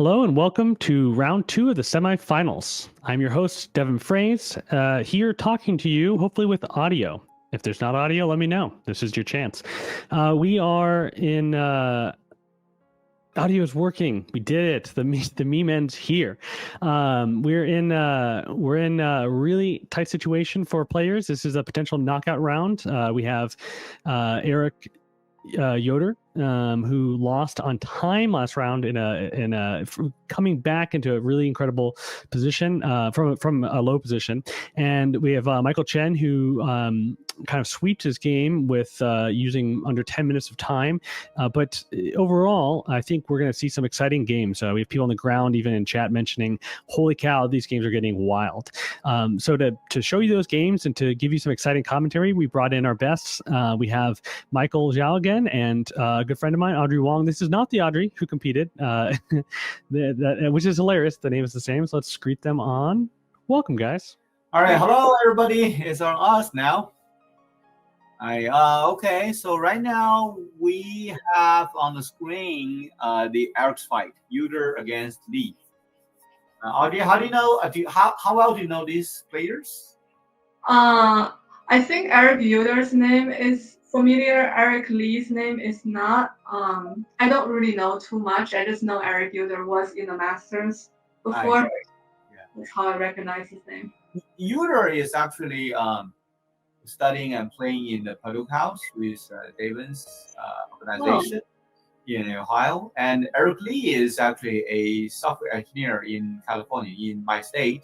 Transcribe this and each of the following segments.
Hello and welcome to round 2 of the semifinals. I'm your host, Devin Fraze, here talking to you, hopefully with audio. If there's not audio, let me know. This is your chance. We are in... audio is working. We did it. The meme ends here. We're in a really tight situation for players. This is a potential knockout round. We have Eric Yoder, who lost on time last round coming back into a really incredible position from a low position, and we have Michael Chen, who kind of sweeps his game with using under 10 minutes of time. But overall, I think we're going to see some exciting games. We have people on the ground, even in chat, mentioning, "Holy cow, these games are getting wild." So to show you those games and to give you some exciting commentary, we brought in our best. We have Michael Zhou again, and a good friend of mine, Audrey Wong. This is not the Audrey who competed, which is hilarious. The name is the same, so let's greet them on. Welcome, guys. All right, hello everybody. It's on us now. Okay, so right now we have on the screen the Eric's fight, Yoder against Lee. Audrey, how do you know? How well do you know these players? I think Eric Yoder's name is familiar. Eric Lee's name is not. I don't really know too much. I just know Eric Yoder was in the Masters before. That's how I recognize his name. Yoder is actually studying and playing in the Paduk House with David's organization in Ohio. And Eric Lee is actually a software engineer in California, in my state.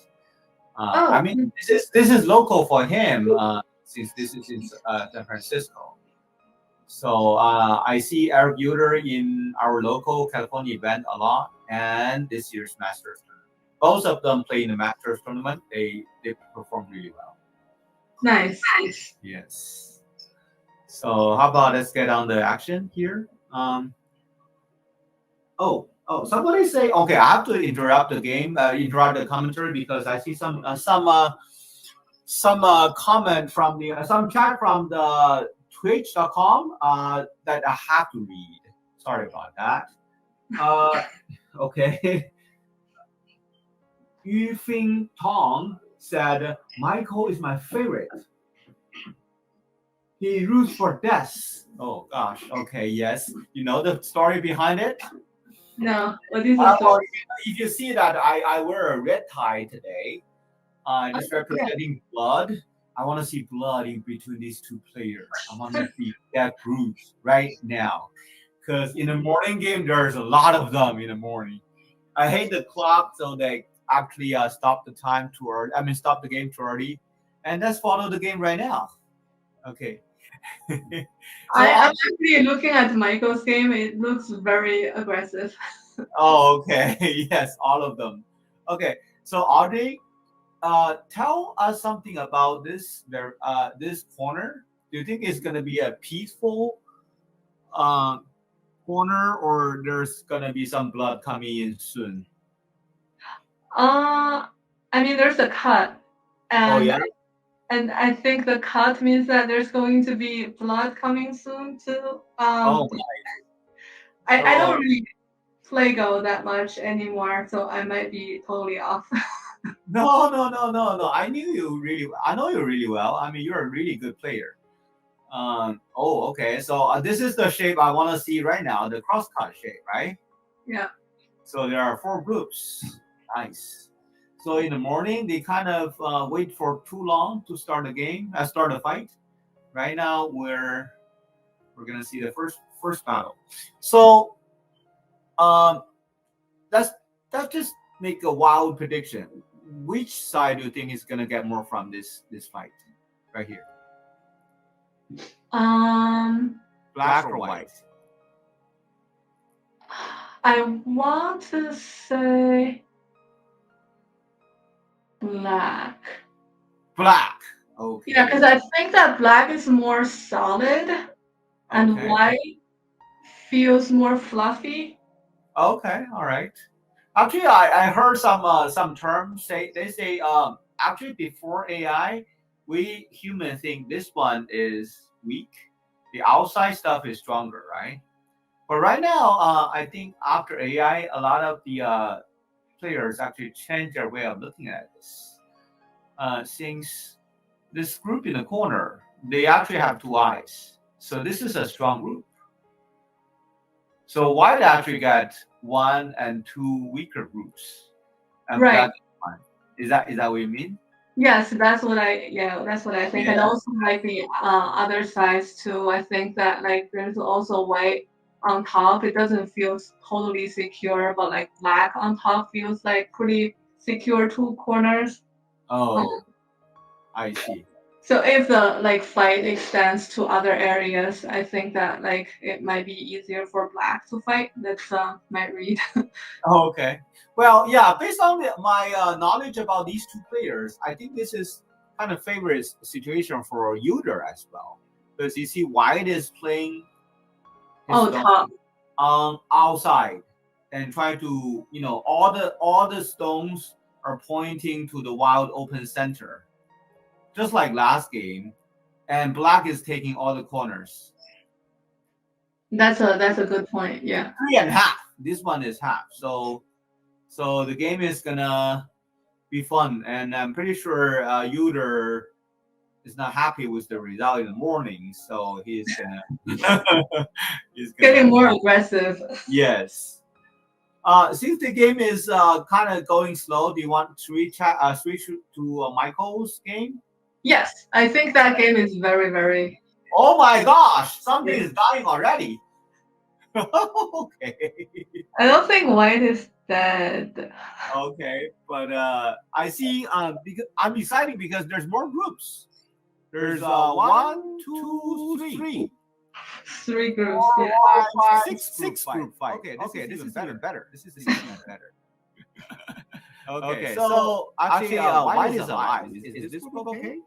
I mean, this is local for him since this is in San Francisco. So I see Eric Yoder in our local California event a lot, and this year's Masters tournament. Both of them play in the Masters tournament. They perform really well. Nice. Yes. So how about let's get on the action here. Somebody say, okay, I have to interrupt the game, interrupt the commentary because I see some comment from some chat from the twitch.com that I have to read. Sorry about that. Okay. Yufing Tong said, "Michael is my favorite. He roots for death." Oh gosh. Okay. Yes. You know the story behind it? No. What is the story? If you see that I wear a red tie today, just representing blood. I want to see blood in between these two players. I want to see that bruise right now. Because in the morning game, there's a lot of them in the morning. I hate the clock, so they actually stop the time too early. I mean, stop the game too early. And let's follow the game right now. Okay. I'm actually looking at Michael's game. It looks very aggressive. Oh, okay. Yes, all of them. Okay. So Audrey, tell us something about this corner. Do you think it's going to be a peaceful corner, or there's going to be some blood coming in soon? I mean, there's a cut. And, yeah? And I think the cut means that there's going to be blood coming soon too. I don't really play Go that much anymore, so I might be totally off. No. I know you really well. I mean, you're a really good player. Okay. So this is the shape I want to see right now, the cross-cut shape, right? Yeah. So there are 4 groups. Nice. So in the morning, they kind of wait for too long to start the fight. Right now, we're gonna see the first battle. So let's just make a wild prediction. Which side do you think is gonna get more from this fight right here? Black or white? I want to say black. Black. Okay. Yeah, because I think that black is more solid and white feels more fluffy. Okay, all right. Actually, I heard some terms they say actually before AI, we humans think this one is weak. The outside stuff is stronger, right? But right now, I think after AI, a lot of the players actually change their way of looking at this. Since this group in the corner, they actually have two eyes. So this is a strong group. So white actually got one and two weaker groups, and Right. black is fine. Is that what you mean? Yes, that's what I think. And Yeah. also like the other sides too. I think that like there's also white on top. It doesn't feel totally secure, but like black on top feels like pretty secure two corners. Oh, I see. So if the like fight extends to other areas, I think that like it might be easier for black to fight. That's my read. Oh, okay. Well, yeah. Based on my knowledge about these two players, I think this is kind of favorite situation for Yoder as well, because you see, white is playing his Oh, stone top. outside and trying to, all the stones are pointing to the wild open center, just like last game, and black is taking all the corners. That's a good point. Yeah. 3.5. This one is half. So the game is gonna be fun, and I'm pretty sure Yoder is not happy with the result in the morning, so he's gonna he's Getting gonna more aggressive. yes. Since the game is kind of going slow, do you want to switch to Michael's game? Yes, I think that game is very, very. Oh my gosh, something is dying already. Okay. I don't think white is dead. Okay, but I see. Because I'm excited because there's more groups. There's one, two, three, Three groups. four, Yeah. five, six group fight. Okay, this is even better. This is even better. Okay, so actually, white is alive. Is this group okay?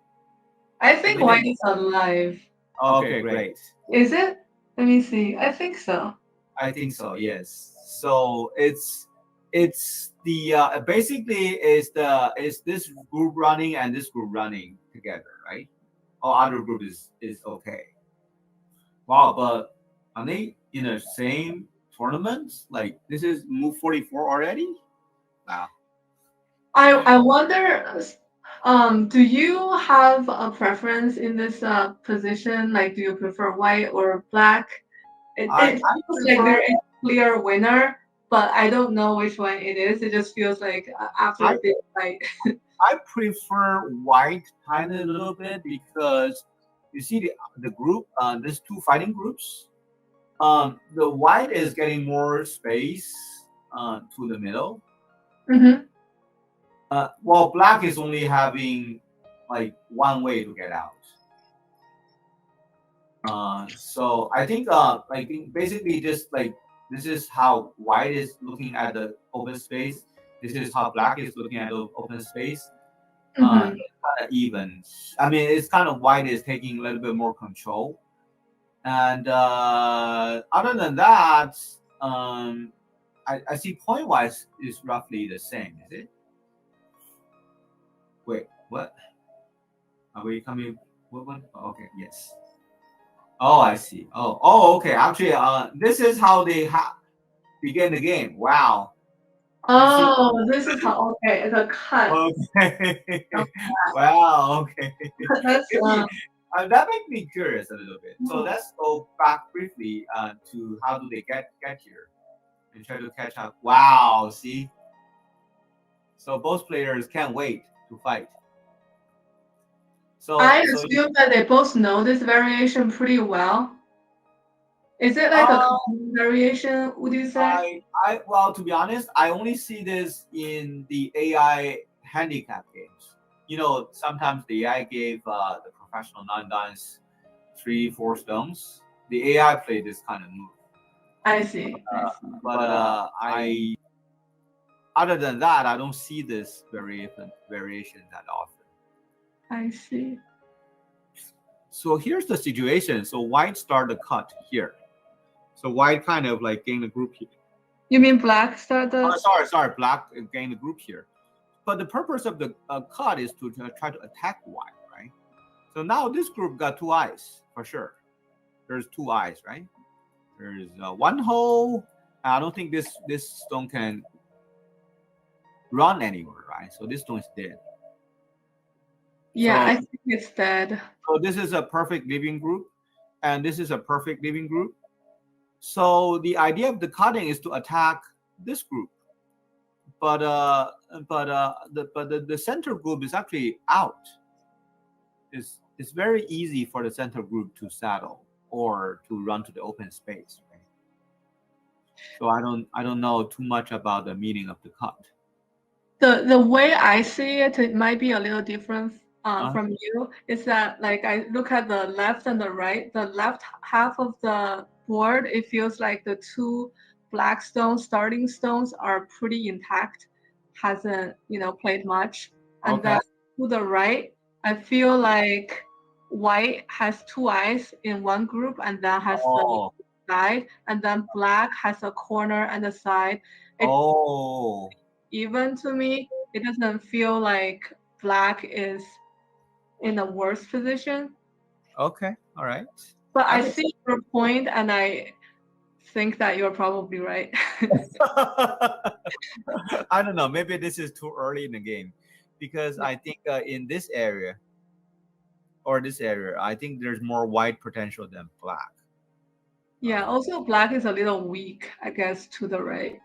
I think white is alive. Okay, great. Is it? Let me see. I think so. I think so. Yes. So it's the basically is this group running and this group running together, right? Or other group is okay. Wow, but are they in the same tournament? Like this is move 44 already? Wow. I wonder. Do you have a preference in this position? Like, do you prefer white or black? I It feels like there is a clear winner, but I don't know which one it is. It just feels like after I a big fight. I prefer white kind of a little bit because you see the group, there's two fighting groups. The white is getting more space to the middle, Hmm. while black is only having like one way to get out. So I think basically just like this is how white is looking at the open space. This is how black is looking at the open space. Hmm. Kind of even. I mean, it's kind of white is taking a little bit more control. And other than that, I see point wise is roughly the same. Is it? Wait, what? Are we coming? What one? Oh, okay, yes. Oh, I see. Okay. Actually, this is how they begin the game. Wow. Oh, this is how. Okay, the cut. Okay. Wow. Okay. That's That makes me curious a little bit. So let's go back briefly to how do they get here and try to catch up. Wow. See. So both players can't wait to fight. I assume that they both know this variation pretty well. Is it like a common variation, would you say? Well, to be honest, I only see this in the AI handicap games. Sometimes the AI gave the professional non-dance 3-4 stones. The AI played this kind of move. I see. But other than that, I don't see this variation that often. I see. So here's the situation. So white start the cut here. So white kind of like gain the group here. You mean black start the? Sorry. Black gain the group here. But the purpose of the cut is to try to attack white, right? So now this group got two eyes for sure. There's two eyes, right? There's one hole. I don't think this stone can run anywhere, right? So this stone is dead. Yeah, So- I think it's dead. So this is a perfect living group, and this is a perfect living group. So the idea of the cutting is to attack this group, but the center group is actually out. It's very easy for the center group to saddle or to run to the open space. Right? So I don't know too much about the meaning of the cut. The way I see it, it might be a little different Uh-huh. from you. Is that like I look at the left and the right. The left half of the board, it feels like the two black stones, starting stones, are pretty intact. Hasn't played much. And Okay. then to the right, I feel like white has two eyes in one group, and then has Oh, the side, and then black has a corner and a side. It oh, even to me. It doesn't feel like black is in a worse position. okay, all right. But That I makes see your point, and I think that you're probably right. I don't know. Maybe this is too early in the game, because I think in this area or this area, I think there's more white potential than black. Yeah, also black is a little weak, I guess, to the right,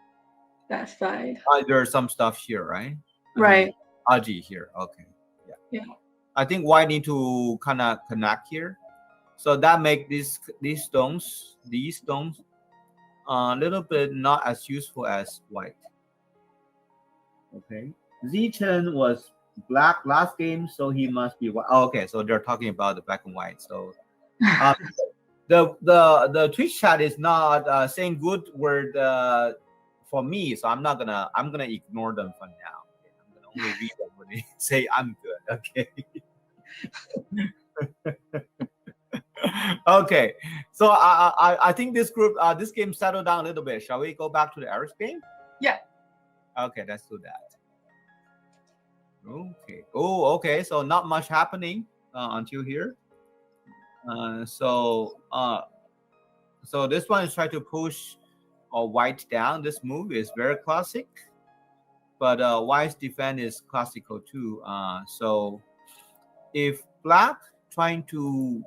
that side. There's some stuff here, right? Right. Aji here. Okay. Yeah. Yeah. I think white need to kind of connect here, so that make these stones a little bit not as useful as white. Okay. Z Chen was black last game, so he must be white. Oh, okay, so they're talking about the black and white. So the Twitch chat is not saying good word for me, so I'm gonna ignore them for now. Okay? I'm gonna only read them when they say I'm good. Okay. Okay. So I think this game settled down a little bit. Shall we go back to the Eric's game? Yeah. Okay, let's do that. Okay. Oh, okay. So not much happening until here. So this one is trying to push white down. This move is very classic, but white's defense is classical too. So if black trying to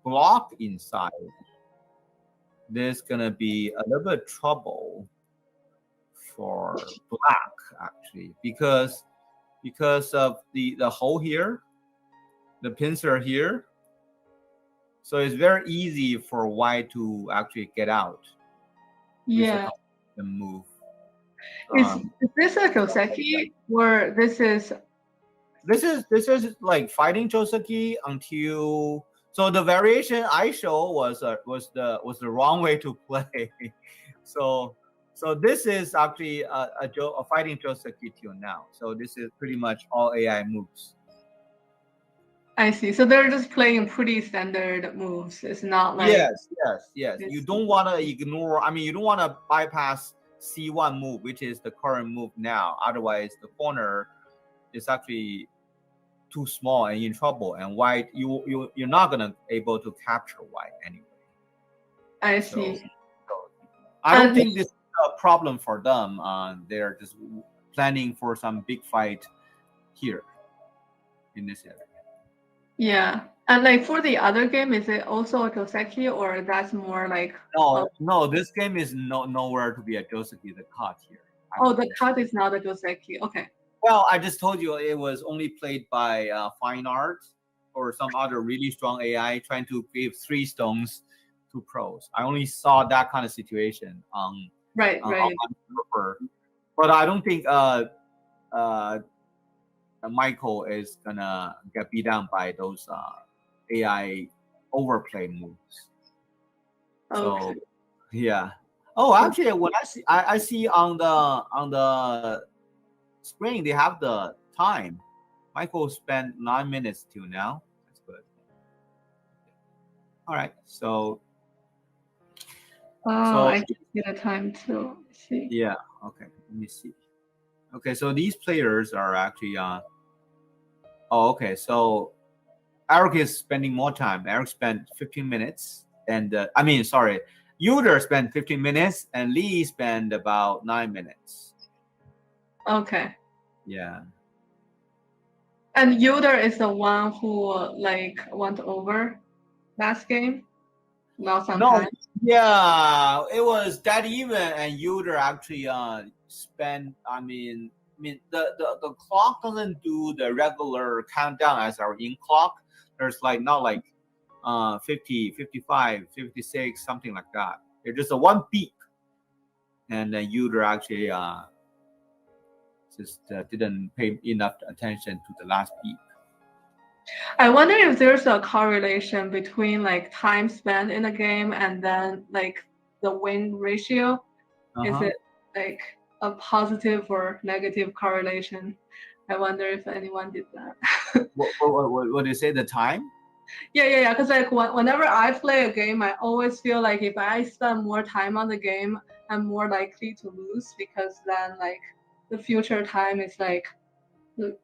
block inside, there's gonna be a little bit of trouble for black actually, because of the hole here, the pincer here. So it's very easy for white to actually get out. Yeah. The move. Is this a Joseki, or this is This is like fighting Joseki until. So the variation I show was the wrong way to play. So this is actually a fighting Joseki till now. So this is pretty much all AI moves. I see. So they're just playing pretty standard moves. It's not like Yes. You don't want to ignore. I mean, you don't want to bypass C1 move, which is the current move now. Otherwise, the corner is actually too small and in trouble. And white, you're not gonna able to capture white anyway. I see. So I don't think this is a problem for them. They're just planning for some big fight here in this area. Yeah. And like for the other game, is it also a Joseki, or that's more like No, this game is nowhere to be a Joseki, the cut here. the cut is not a Joseki. Okay. Well, I just told you it was only played by Fine Art or some other really strong AI trying to give 3 stones to pros. I only saw that kind of situation Right. on server. But I don't think Michael is gonna get beat down by those AI overplay moves. Okay. So yeah. Oh, actually, what I see on the screen, they have the time. Michael spent 9 minutes till now. That's good. All right. So I can see the time too. Let's see. yeah. Okay. Let me see. Okay. So these players are actually. Okay. So Eric is spending more time. Eric spent 15 minutes, and Yoder spent 15 minutes and Lee spent about 9 minutes. Okay. Yeah. And Yoder is the one who like went over last game. Lost some No, time. yeah, it was that even, and Yoder actually spent. I mean, the clock doesn't do the regular countdown as our in clock. There's like not like 50, 55, 56, something like that. It's just a one beep, and then Yoder actually just didn't pay enough attention to the last beep. I wonder if there's a correlation between like time spent in a game and then like the win ratio. Is it like a positive or negative correlation? I wonder if anyone did that. What do you say? The time? Yeah. Because like whenever I play a game, I always feel like if I spend more time on the game, I'm more likely to lose because then like the future time is like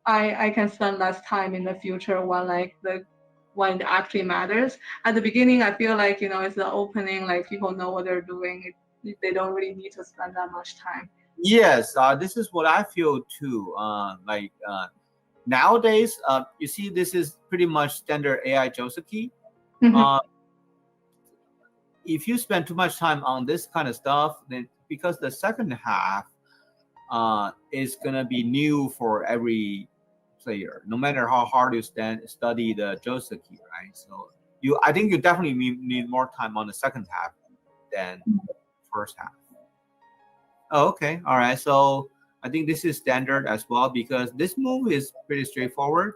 I can spend less time in the future when it actually matters. At the beginning, I feel like it's the opening, like people know what they're doing. They don't really need to spend that much time. Yes, this is what I feel too. Nowadays, you see, this is pretty much standard AI Josuke. Mhm. If you spend too much time on this kind of stuff, then because the second half is gonna be new for every player, no matter how hard you study the Josuke, right? So I think you definitely need more time on the second half than first half. Oh, okay, all right. So I think this is standard as well because this move is pretty straightforward.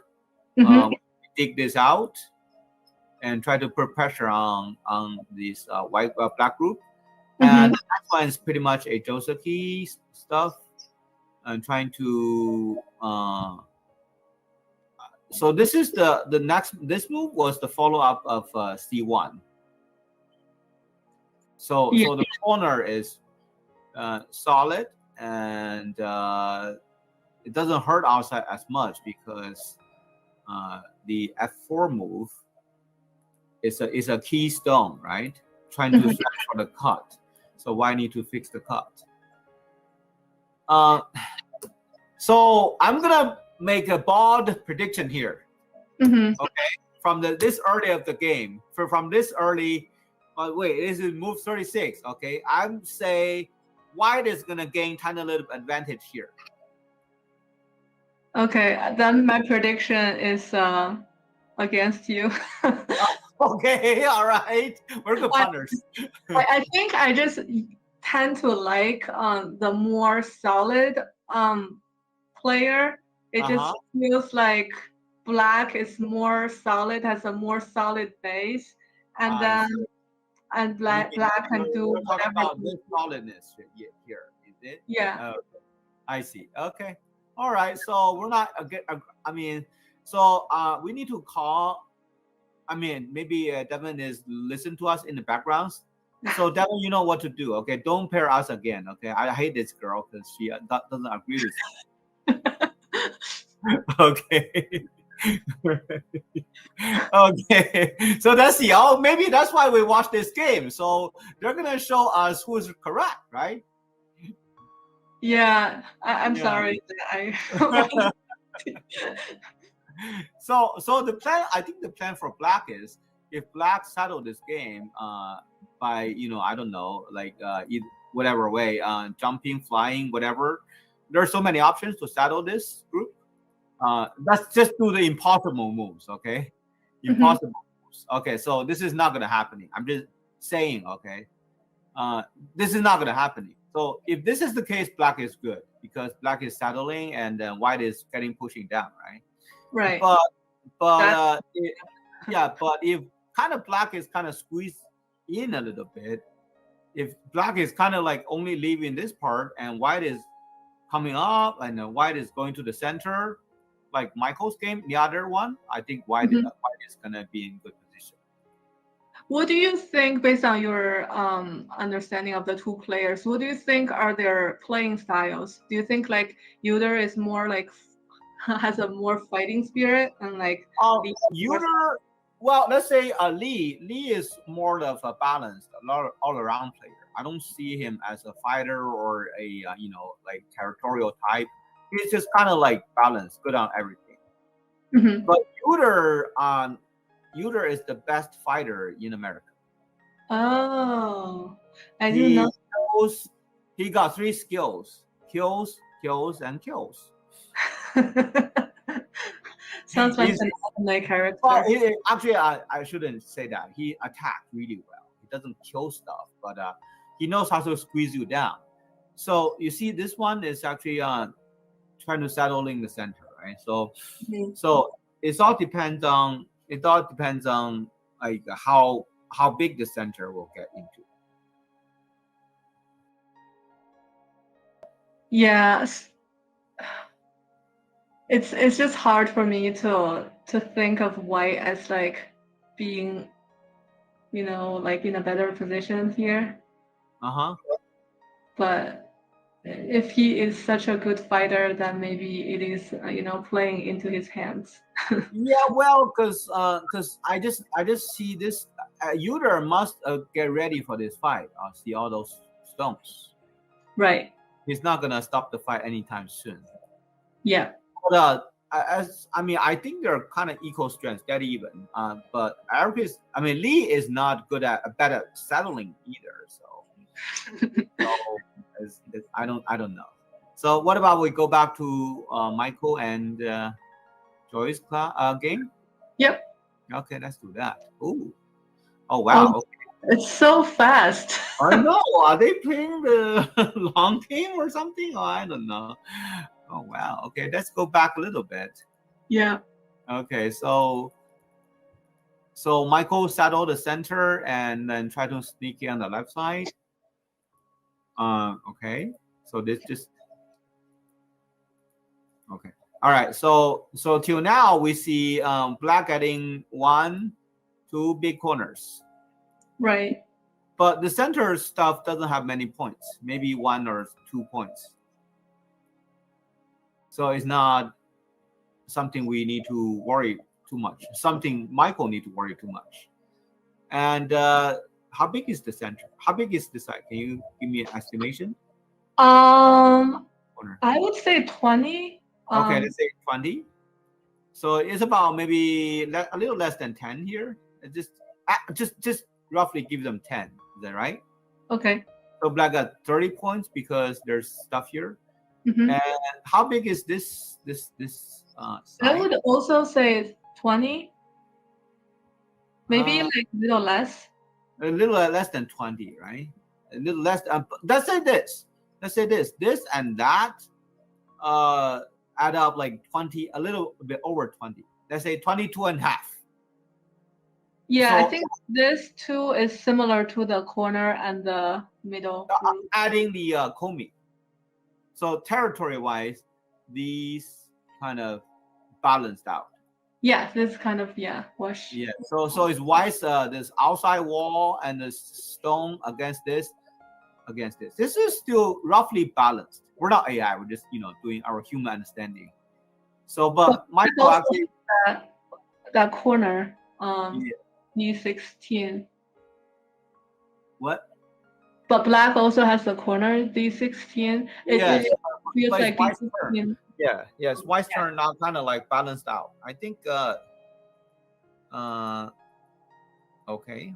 Mhm. Dig this out and try to put pressure on this black group. And the next one is pretty much a Josuke stuff. And trying to so this is the next. This move was the follow up of C1. So the corner is solid and it doesn't hurt outside as much because the F4 move is a keystone, right? Trying to stretch for the cut. So why need to fix the cut? So I'm gonna make a bold prediction here. Okay, from this early of the game, from this early. Wait, this is move 36. Okay, I'm say white is gonna gain tiny little advantage here. Okay, then my prediction is against you. Okay, all right. We're good partners. I think I just tend to like the more solid player. It just feels like black is more solid, has a more solid base, and then black can do whatever. About this solidness here, is it? Yeah. I see. Okay. All right. So we're not. I mean, so we need to call. I mean, maybe Devin is listen to us in the backgrounds. So Devin, you know what to do. Okay, don't pair us again. Okay, I hate this girl because she doesn't agree with me. Okay. Okay. So let's see. Oh, maybe that's why we watch this game. So they're gonna show us who's correct, right? Yeah. I'm sorry. So the plan, I think the plan for black is if black settle this game by I don't know, like whatever way, jumping, flying, whatever. There are so many options to settle this group. Let's just do the impossible moves, okay? Impossible moves. Okay, so this is not gonna happen. I'm just saying, okay? This is not gonna happen. So if this is the case, black is good because black is settling and then white is getting pushing down, right? Right. But if kind of black is kind of squeezed in a little bit, if black is kind of like only leaving this part and white is coming up and then white is going to the center, like Michael's game, the other one, I think white is gonna be in good position. What do you think, based on your understanding of the two players, what do you think are their playing styles? Do you think like Yoder is more like has a more fighting spirit and like Yoder Well, let's say Lee is more of a balanced, all around player. I don't see him as a fighter or a like territorial type. He's just kind of like balanced, good on everything. Mhm. But Yoder is the best fighter in America. Oh, I didn't know. He got 3 skills: kills, kills, and kills. Sounds like an anime character. Well, actually, I shouldn't say that. He attacked really well. He doesn't kill stuff, but he knows how to squeeze you down. So you see, this one is actually trying to settle in the center, right? So, so it all depends on like how big the center will get into. Yes. It's just hard for me to think of white as like being, like in a better position here. But if he is such a good fighter, then maybe it is playing into his hands. Yeah, well, because I just see this. Yoder must get ready for this fight. See all those stones. Right. He's not gonna stop the fight anytime soon. Yeah. But I think they're kind of equal strengths, dead even. But Lee is not bad at settling either. So, I don't know. So what about we go back to Michael and Joy's game? Yep. Okay, let's do that. Ooh. Oh wow. Okay. It's so fast. I know. Are they playing the long game or something? Oh, I don't know. Oh wow. Okay, let's go back a little bit. Yeah. Okay, so Michael settled the center and then try to sneak in on the left side. Okay. So this just okay. All right. So till now we see black getting 1, 2 big corners. Right. But the center stuff doesn't have many points, maybe 1 or 2 points. So it's not something we need to worry too much. Something Michael need to worry too much. And how big is the center? How big is the side? Can you give me an estimation? I would say 20. Okay, let's say 20. So it's about maybe a little less than 10 here. Just roughly give them 10. Is that right? Okay. So black got 30 points because there's stuff here. Mm-hmm. And how big is this side? I would also say 20. Maybe like a little less. A little less than 20, right? A little less. Let's say this. This and that add up like 20, a little bit over 20. Let's say 22 and a half. Yeah, So, I think this too is similar to the corner and the middle. Adding the Komi. So territory-wise, these kind of balanced out. Yeah, this kind of wash. Yeah. So it's wise this outside wall and the stone against this. This is still roughly balanced. We're not AI. We're just doing our human understanding. So, but Michael actually that corner D16. What? But black also has the corner D16. It feels like D16. Yeah. Yes. White's turn now kind of like balanced out. I think. Okay.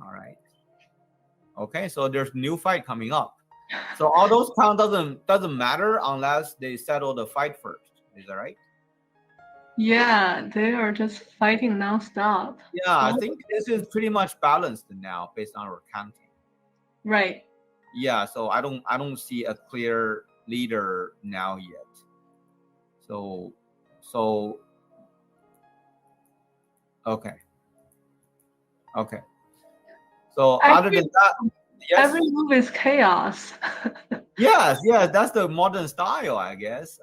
All right. Okay. So there's new fight coming up. So all those count doesn't matter unless they settle the fight first. Is that right? Yeah, they are just fighting nonstop. Yeah, I think this is pretty much balanced now based on our counting. Right. Yeah, so I don't see a clear leader now yet. So okay. So other than that, yes. Every move is chaos. yes, that's the modern style, I guess.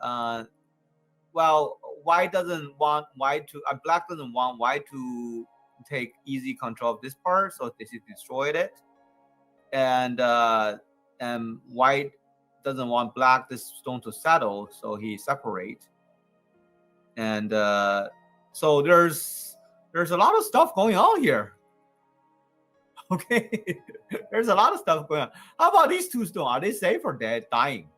Well, white doesn't want white to black doesn't want white to take easy control of this part, so they destroyed it. And white doesn't want black this stone to settle, so he separate. And so there's There's a lot of stuff going on here. Okay, there's a lot of stuff going on. How about these two stones? Are they safe or dead, dying?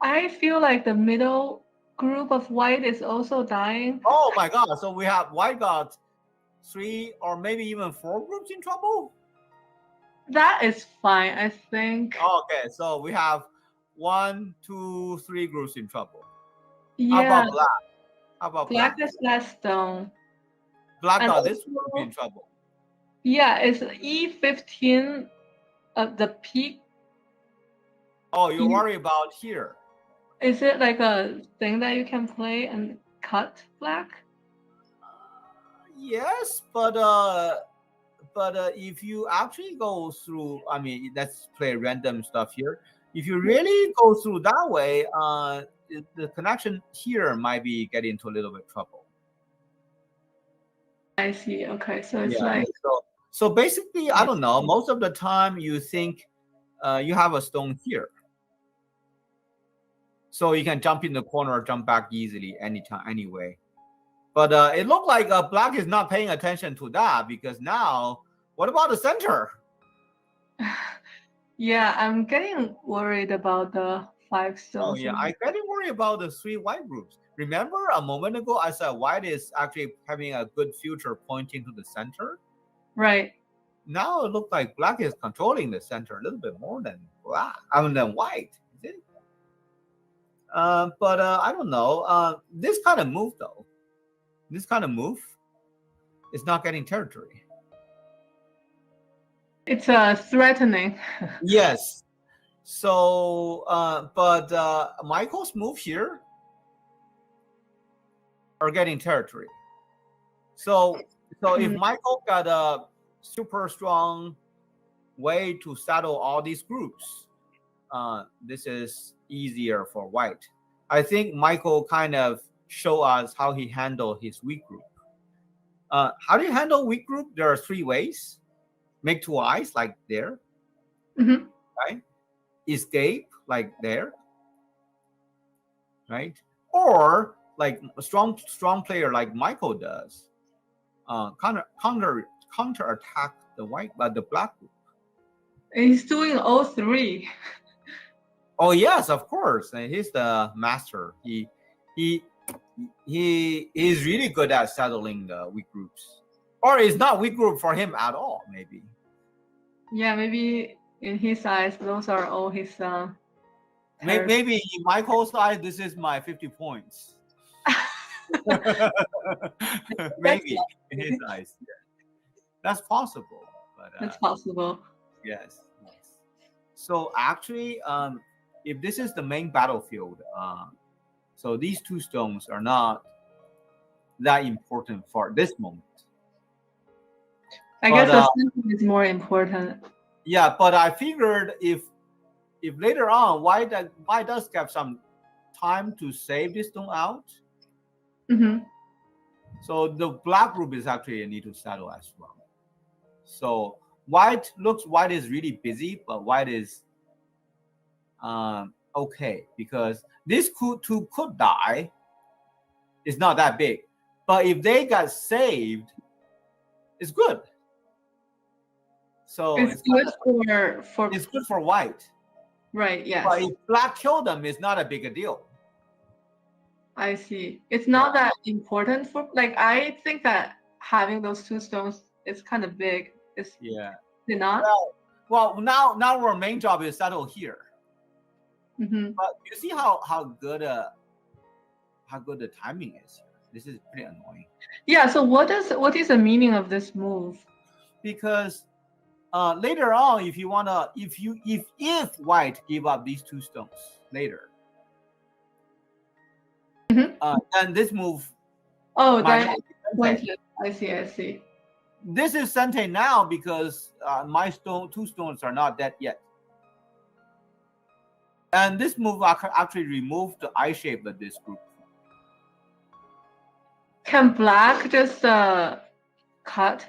I feel like the middle group of white is also dying. Oh my God! So we have white got 3 or maybe even 4 groups in trouble. That is fine, I think. Okay, so we have 1, 2, 3 groups in trouble. How Yeah, about black? How about black black? is last stone. Black And got this also- group in trouble. Yeah, it's E15 at the peak. Oh, you worry about here. Is it like a thing that you can play and cut black? Yes, but if you actually go through, I mean, let's play random stuff here. If you really go through that way, the connection here might be getting into a little bit trouble. I see. Okay, so it's Yeah. like So basically, I don't know. Most of the time, you think you have a stone here, so you can jump in the corner or jump back easily anytime, anyway. But it looked like black is not paying attention to that, because now, what about the center? yeah, I'm getting worried about the 5 stones. Oh yeah, I getting worried about the 3 white groups. Remember a moment ago I said white is actually having a good future pointing to the center. Right. Now it looks like black is controlling the center a little bit more than black. I mean, than white. Is it? But I don't know. This kind of move though. This kind of move is not getting territory. It's threatening. Yes. So, but Michael's move here are getting territory. So if Michael got a super strong way to settle all these groups, this is easier for white. I think Michael kind of show us how he handled his weak group. How do you handle weak group? There are 3 ways. Make 2 eyes like there, right? Escape like there, right? Or like a strong player like Michael does, counter attack the black group. He's doing all 3. Oh yes, of course. And he's the master. He is really good at settling the weak groups, or it's not weak group for him at all. Maybe. Yeah, maybe in his eyes, those are all his. Maybe in Michael's eyes, this is my 50 points. Maybe in his eyes, yeah. That's possible. But That's possible. Yes. So actually, if this is the main battlefield, so these 2 stones are not that important for this moment. I guess the center is more important. Yeah, but I figured if later on, why does have some time to save this stone out? So the black group is actually need to settle as well. So white is really busy, but white is okay, because this 2 could die. It's not that big, but if they got saved, it's good. So it's good for it's good for white. Right. Yes. But if black killed them, it's not a big a deal. I see. It's not that important for I think that having those 2 stones is kind of big. Is it not? Well, now our main job is settle here. But you see how good the timing is here. This is pretty annoying. Yeah. So what is the meaning of this move? Because later on, if white give up these 2 stones later, then this move. Oh, that I see. This is Sente now because my 2 stones are not dead yet. And this move actually removed the eye shape of this group. Can black just cut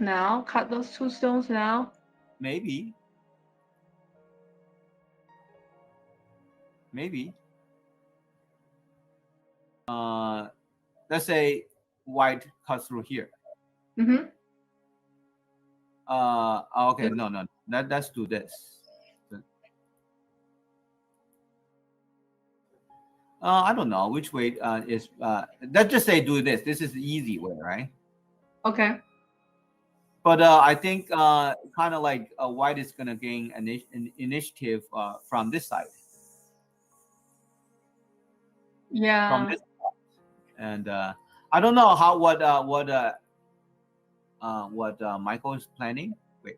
those 2 stones now? Maybe. Let's say white cuts through here. Mm-hmm. Okay, no. Let's do this. I don't know which way is. Let's just say do this. This is the easy way, right? Okay. But I think kind of like white is gonna gain an initiative from this side. Yeah. From this side. And I don't know what Michael is planning. Wait,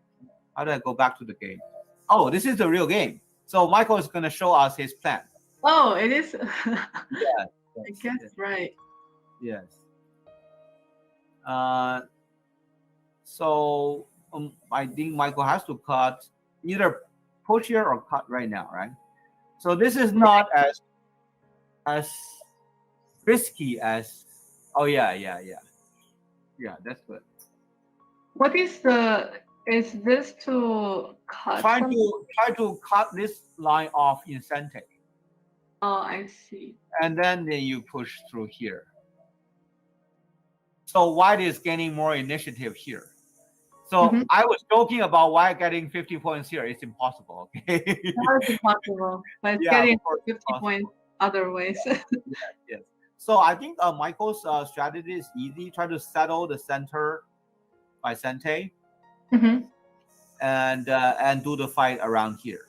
how do I go back to the game? Oh, this is the real game. So Michael is gonna show us his plan. Oh, it is. Yeah. I guess right. Yes. So I think Michael has to cut, either push here or cut right now, right? So this is not as risky as. Oh yeah, that's good. What is this to cut? Try to cut this line off in center, Oh, I see. and then you push through here. So white is gaining more initiative here. So I was joking about white getting 50 points here. It's impossible. Okay. That's impossible. But it's getting 50 points other ways. Yes. So I think Michael's strategy is easy. Try to settle the center by center, and do the fight around here.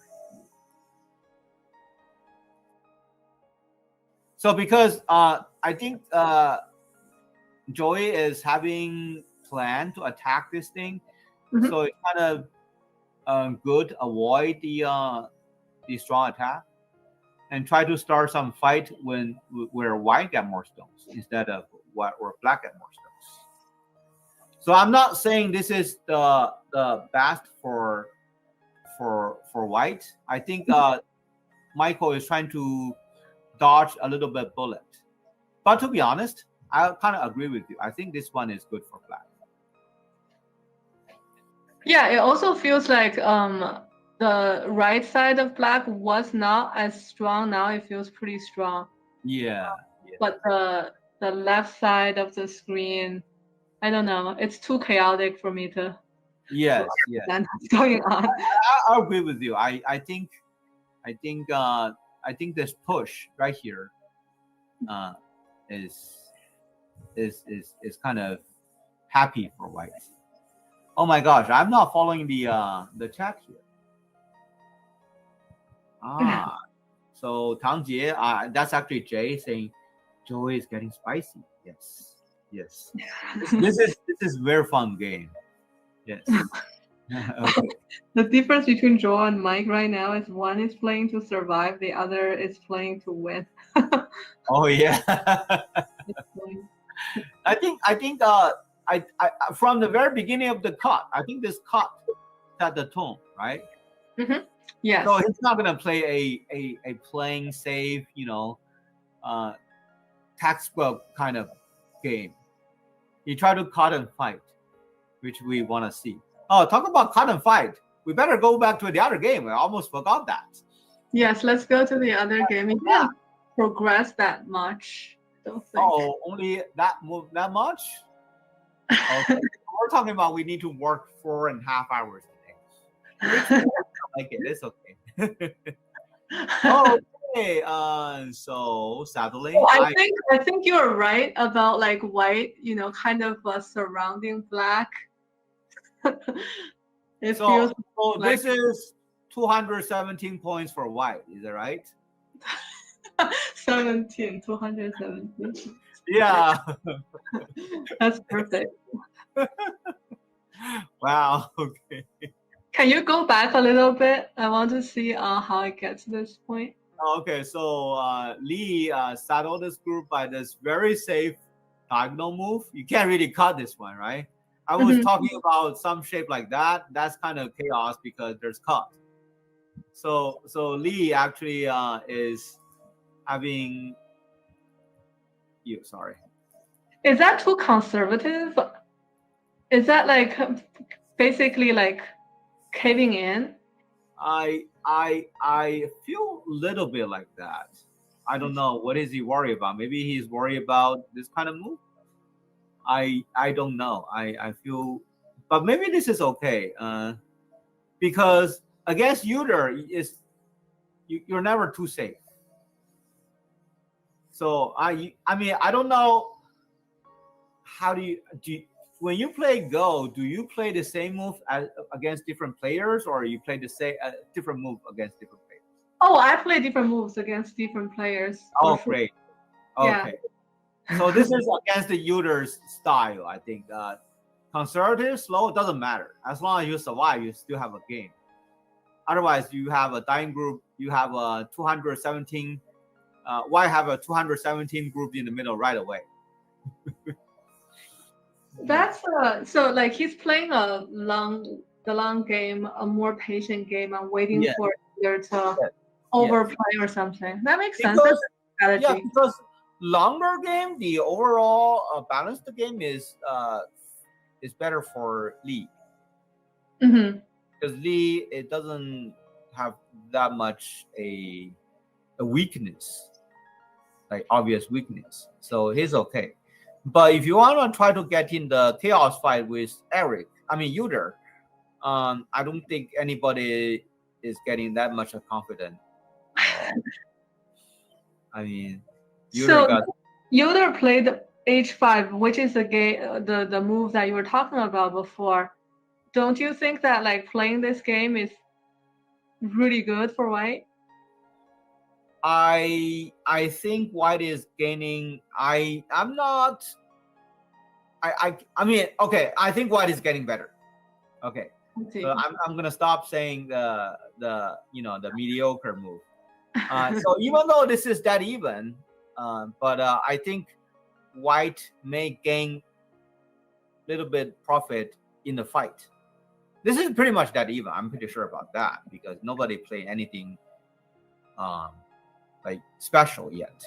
So because I think Joey is having plan to attack this thing, so it's kind of good. Avoid the strong attack, and try to start some fight where white get more stones instead of white or black get more stones. So I'm not saying this is the best for white. I think Michael is trying to dodge a little bit bullet. But to be honest, I kind of agree with you. I think this one is good for black. Yeah, it also feels like the right side of black was not as strong. Now it feels pretty strong. Yeah. But the left side of the screen, I don't know. It's too chaotic for me to. Yes. Understand what's going on. I agree with you. I think this push right here is kind of happy for white. Oh my gosh, I'm not following the chat here. So Tang Jie, that's actually Jay saying Joey is getting spicy. Yes. This is very fun game. Yes. Okay. The difference between Joe and Mike right now is one is playing to survive, the other is playing to win. Oh yeah. I think I from the very beginning of the cut, I think this cut set the tone, right? Yes. So he's not gonna play a playing safe, textbook kind of game. He tried to cut and fight, which we want to see. Oh, talk about cut and fight. We better go back to the other game. I almost forgot that. Yes, let's go to the other game. It didn't progress that much. Oh, only that much? Okay. We're talking about we need to work 4.5 hours today. Like it. It's okay. Okay. So sadly, I think you're right about like white, kind of surrounding black. So this is 217 points for white. Is that right? 217. Yeah. That's perfect. Wow. Okay. Can you go back a little bit? I want to see how it gets to this point. Okay, so Lee settled this group by this very safe diagonal move. You can't really cut this one, right? I was talking about some shape like that. That's kind of chaos because there's cut. So Lee actually is having you. Sorry. Is that too conservative? Is that like basically like caving in? I feel a little bit like that. I don't know. What is he worried about? Maybe he's worried about this kind of move. I don't know. I feel, but maybe this is okay. Because against Yoder is you're never too safe. So I mean I don't know how do you when you play Go, do you play the same move against different players, or you play the same different move against different players? Oh, I play different moves against different players. Oh, for sure. great. Yeah. Okay. So this is against the Yoder's style, I think. Conservative, slow, it doesn't matter. As long as you survive, you still have a game. Otherwise, you have a dying group. You have a 217. Why have a 217 group in the middle right away? That's so like he's playing the long game, a more patient game, and waiting Yeah. for either to Yes. overplay or something. That makes sense. Because, That's a strategy. because longer game, the overall balanced game is better for Lee. Mm-hmm. Because Lee, it doesn't have that much a weakness, like obvious weakness. So he's okay. But if you want to try to get in the chaos fight with Yoder, I don't think anybody is getting that much confident. I mean, Yoder played H5, which is the game, the move that you were talking about before. Don't you think that like playing this game is really good for White? I think White is gaining. I mean, okay. I think White is getting better. Okay, so I'm gonna stop saying the mediocre move. So even though this is that even, but I think White may gain a little bit profit in the fight. This is pretty much that even. I'm pretty sure about that because nobody played anything like special yet.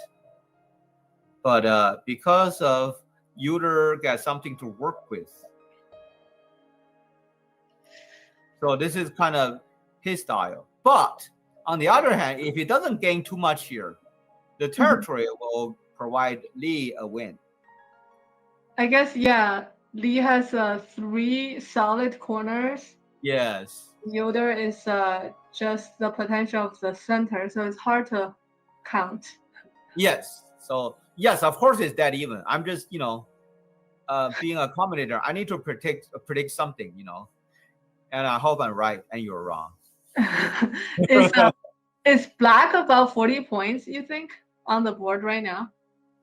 But because of Yoder got something to work with, so this is kind of his style. But on the other hand, if he doesn't gain too much here, the territory will provide Lee a win. I guess, yeah. Lee has 3 solid corners. Yes. Yoder is just the potential of the center, so it's hard to count. Yes. So yes, of course it's that even. I'm just being a commentator. I need to predict something, and I hope I'm right and you're wrong. Is black about 40 points, you think, on the board right now?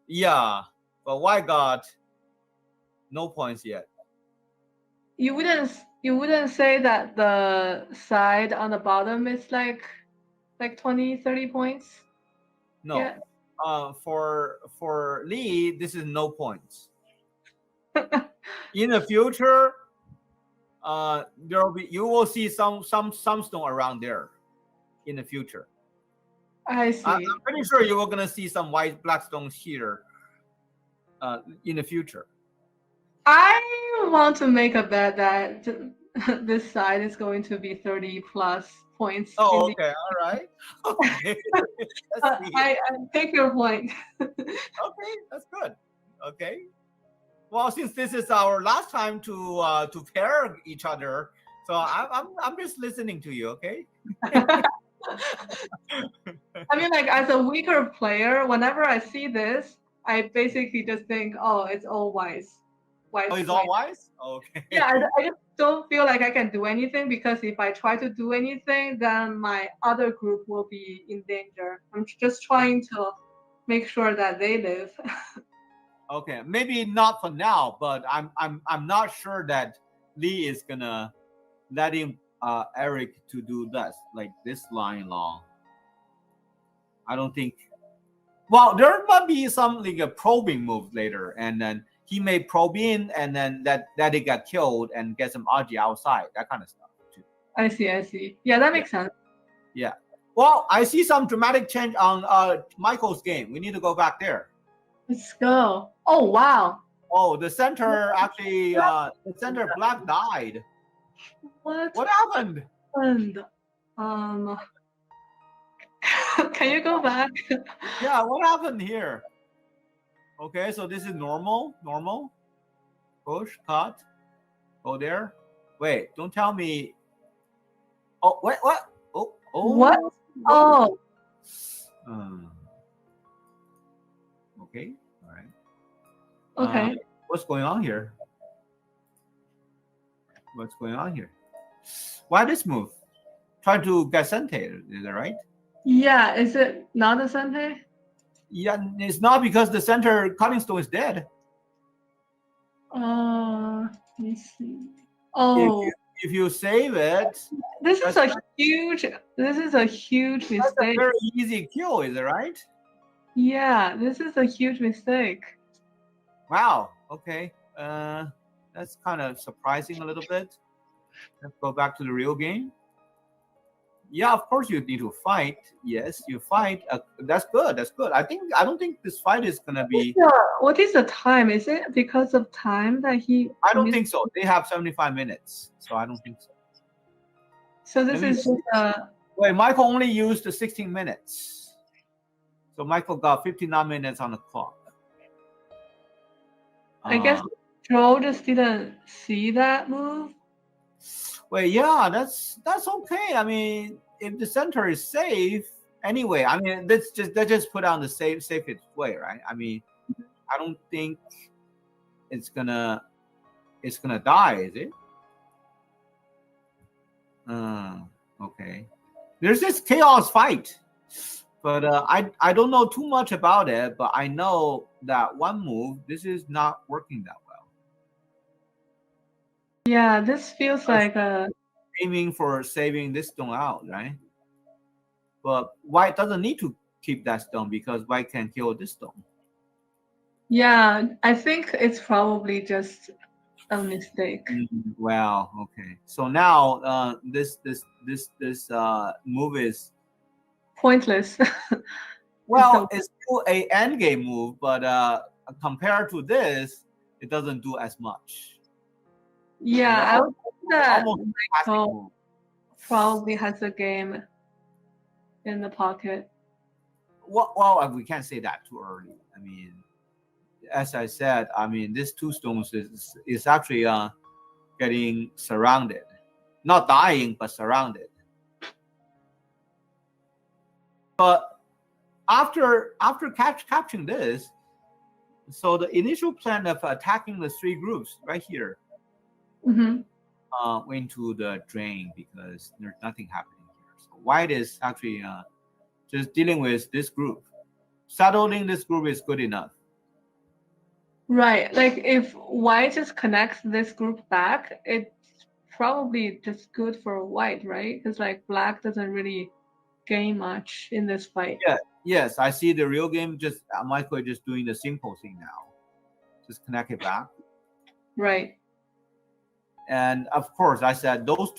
Yeah, but White got no points yet. You wouldn't say that the side on the bottom is like 20-30 points? No. Yeah. For Lee, this is no points. In the future, you will see some stone around there in the future. I see. I'm pretty sure you are gonna see some white black stones here in the future. I want to make a bet that this side is going to be 30 plus points. Oh, okay, all right. Okay. I take your point. Okay, that's good. Okay. Well, since this is our last time to pair each other, so I'm just listening to you. Okay. I mean, like as a weaker player, whenever I see this, I basically just think, oh, it's all wise. Oh, it's all wise? Okay. Yeah, I just don't feel like I can do anything because if I try to do anything, then my other group will be in danger. I'm just trying to make sure that they live. Okay, maybe not for now, but I'm not sure that Lee is gonna let him Eric to do that, like this line long. I don't think. Well, there might be some like a probing move later, and then he may probe in, and then that it got killed and get some RG outside, that kind of stuff too. I see. Yeah, that makes sense. Yeah. Well, I see some dramatic change on Michael's game. We need to go back there. Let's go. Oh wow. Oh, the center actually, the center black died. What happened? Can you go back? Yeah, what happened here? Okay, so this is normal. push, cut, go there. Wait, don't tell me. Oh, wait, what? Oh, What? Oh, okay, all right. okay. What's going on here? What's going on here? Why this move? Try to get sente, is that right? Yeah, is it not a center? Yeah, it's not because the center cutting stone is dead. Let me see. Oh, If you save it, this is that's a huge a mistake. very easy kill, is it right? Yeah, this is a huge mistake. Wow. Okay. That's kind of surprising a little bit. Let's go back to the real game. Yeah, of course you need to fight. Yes, you fight. That's good. That's good. I don't think this fight is gonna be. What is the time? Is it because of time that he? I don't think so. They have 75 minutes, so I don't think so. So this is just Wait, Michael only used the 16 minutes. So Michael got 59 minutes on the clock. I guess Joe just didn't see that move. Well, yeah, that's okay. I mean, if the center is safe, anyway. I mean, let's just put on the safest way, right? I mean, I don't think it's gonna die, is it? Okay. There's this chaos fight, but I don't know too much about it. But I know that one move, this is not working that well. Yeah, this feels like aiming for saving this stone out, right? But white doesn't need to keep that stone because white can kill this stone. Yeah, I think it's probably just a mistake. Well, okay. So now this move is pointless. well, it's still a end game move, but compared to this, it doesn't do as much. Yeah, I would think that Michael probably has a game in the pocket. Well, we can't say that too early. I mean, as I said, I mean, these two stones is actually getting surrounded, not dying, but surrounded. But after capturing this, so the initial plan of attacking the three groups right here went to the drain because there's nothing happening here. So white is actually just dealing with this group. Settling this group is good enough. Right. Like if white just connects this group back, it's probably just good for white, right? Because like black doesn't really gain much in this fight. Yeah. Yes, I see the real game. Just Michael just doing the simple thing now. Just connect it back. Right. And of course, I said those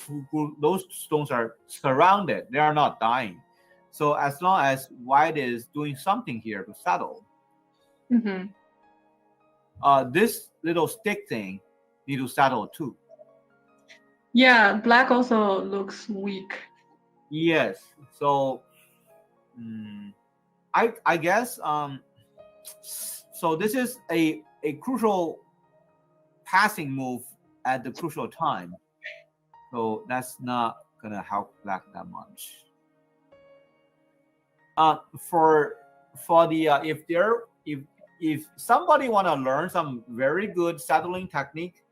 stones are surrounded. They are not dying. So as long as white is doing something here to settle, this little stick thing need to settle too. Yeah, black also looks weak. Yes. So I guess so this is a crucial passing move at the crucial time. So that's not gonna help black that much. For the if somebody want to learn some very good settling technique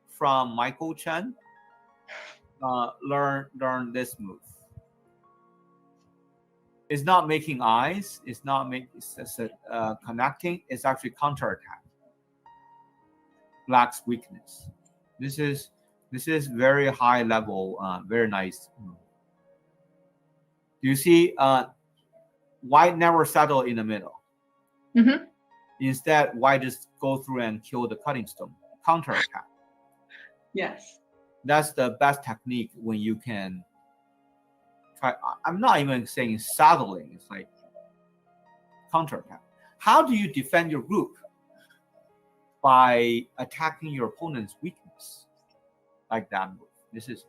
from Michael Chen, learn this move. It's not making eyes. It's not connecting. It's actually counterattack. Black's weakness. This is very high level. Very nice move. Do you see? White never settle in the middle. Instead, white just go through and kill the cutting stone. Counterattack. Yes. That's the best technique when you can try. I'm not even saying settling. It's like counterattack. How do you defend your group? By attacking your opponent's weakness, like that move. This is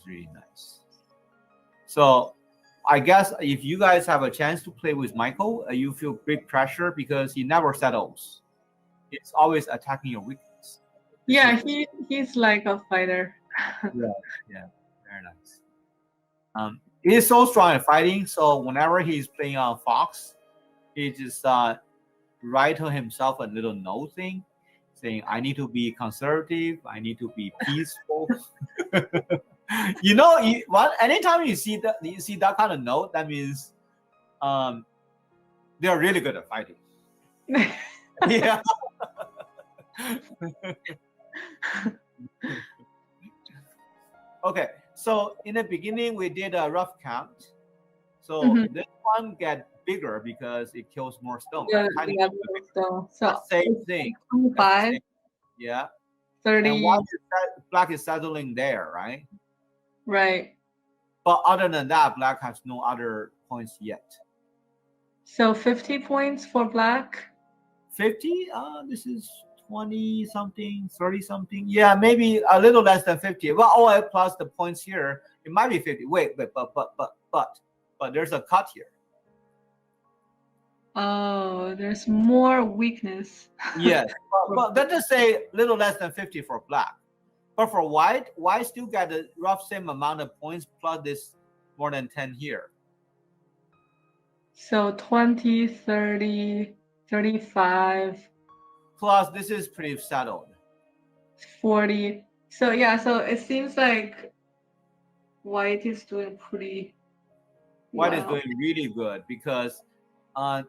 really nice. So I guess if you guys have a chance to play with Michael, you feel big pressure because he never settles. It's always attacking your weakness. Yeah, he's like a fighter. Yeah, very nice. He's so strong at fighting. So whenever he's playing on Fox, he just write to himself a little note thing, saying, "I need to be conservative. I need to be peaceful." Anytime you see that kind of note, that means they're really good at fighting. Yeah. Okay, so in the beginning we did a rough count. So this one get bigger because it kills more stone. So same thing. 25, yeah. 30. And white black is settling there, right? Right. But other than that, black has no other points yet. So 50 points for black. 50? This is 20 something, 30 something. Yeah, maybe a little less than 50. Well, plus the points here, it might be 50. Wait, but there's a cut here. Oh, there's more weakness. Yes, but let's just say a little less than 50 for black. But for white still got the rough same amount of points plus this more than 10 here. So 20, 30, 35. Plus this is pretty settled. 40. So yeah, so it seems like white is doing pretty White is doing really good because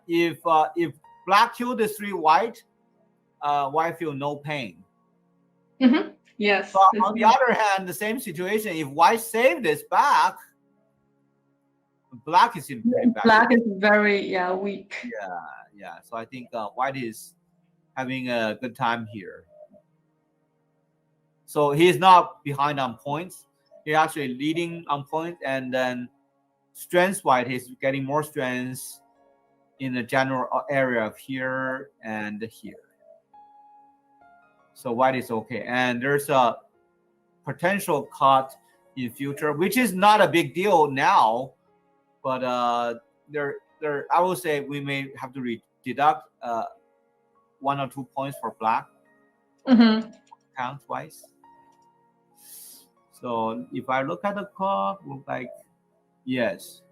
if black killed the 3 white, white feel no pain. Yes. But on the other hand, the same situation, if white save this back, black is in pretty bad. Black is very weak. Yeah. So I think white is having a good time here. So he's not behind on points. He's actually leading on points, and then strength white is getting more strength in the general area of here and here. So white is okay, and there's a potential cut in future, which is not a big deal now, but there I will say we may have to deduct 1 or 2 points for black. Count twice. So if I look at the clock, look like yes,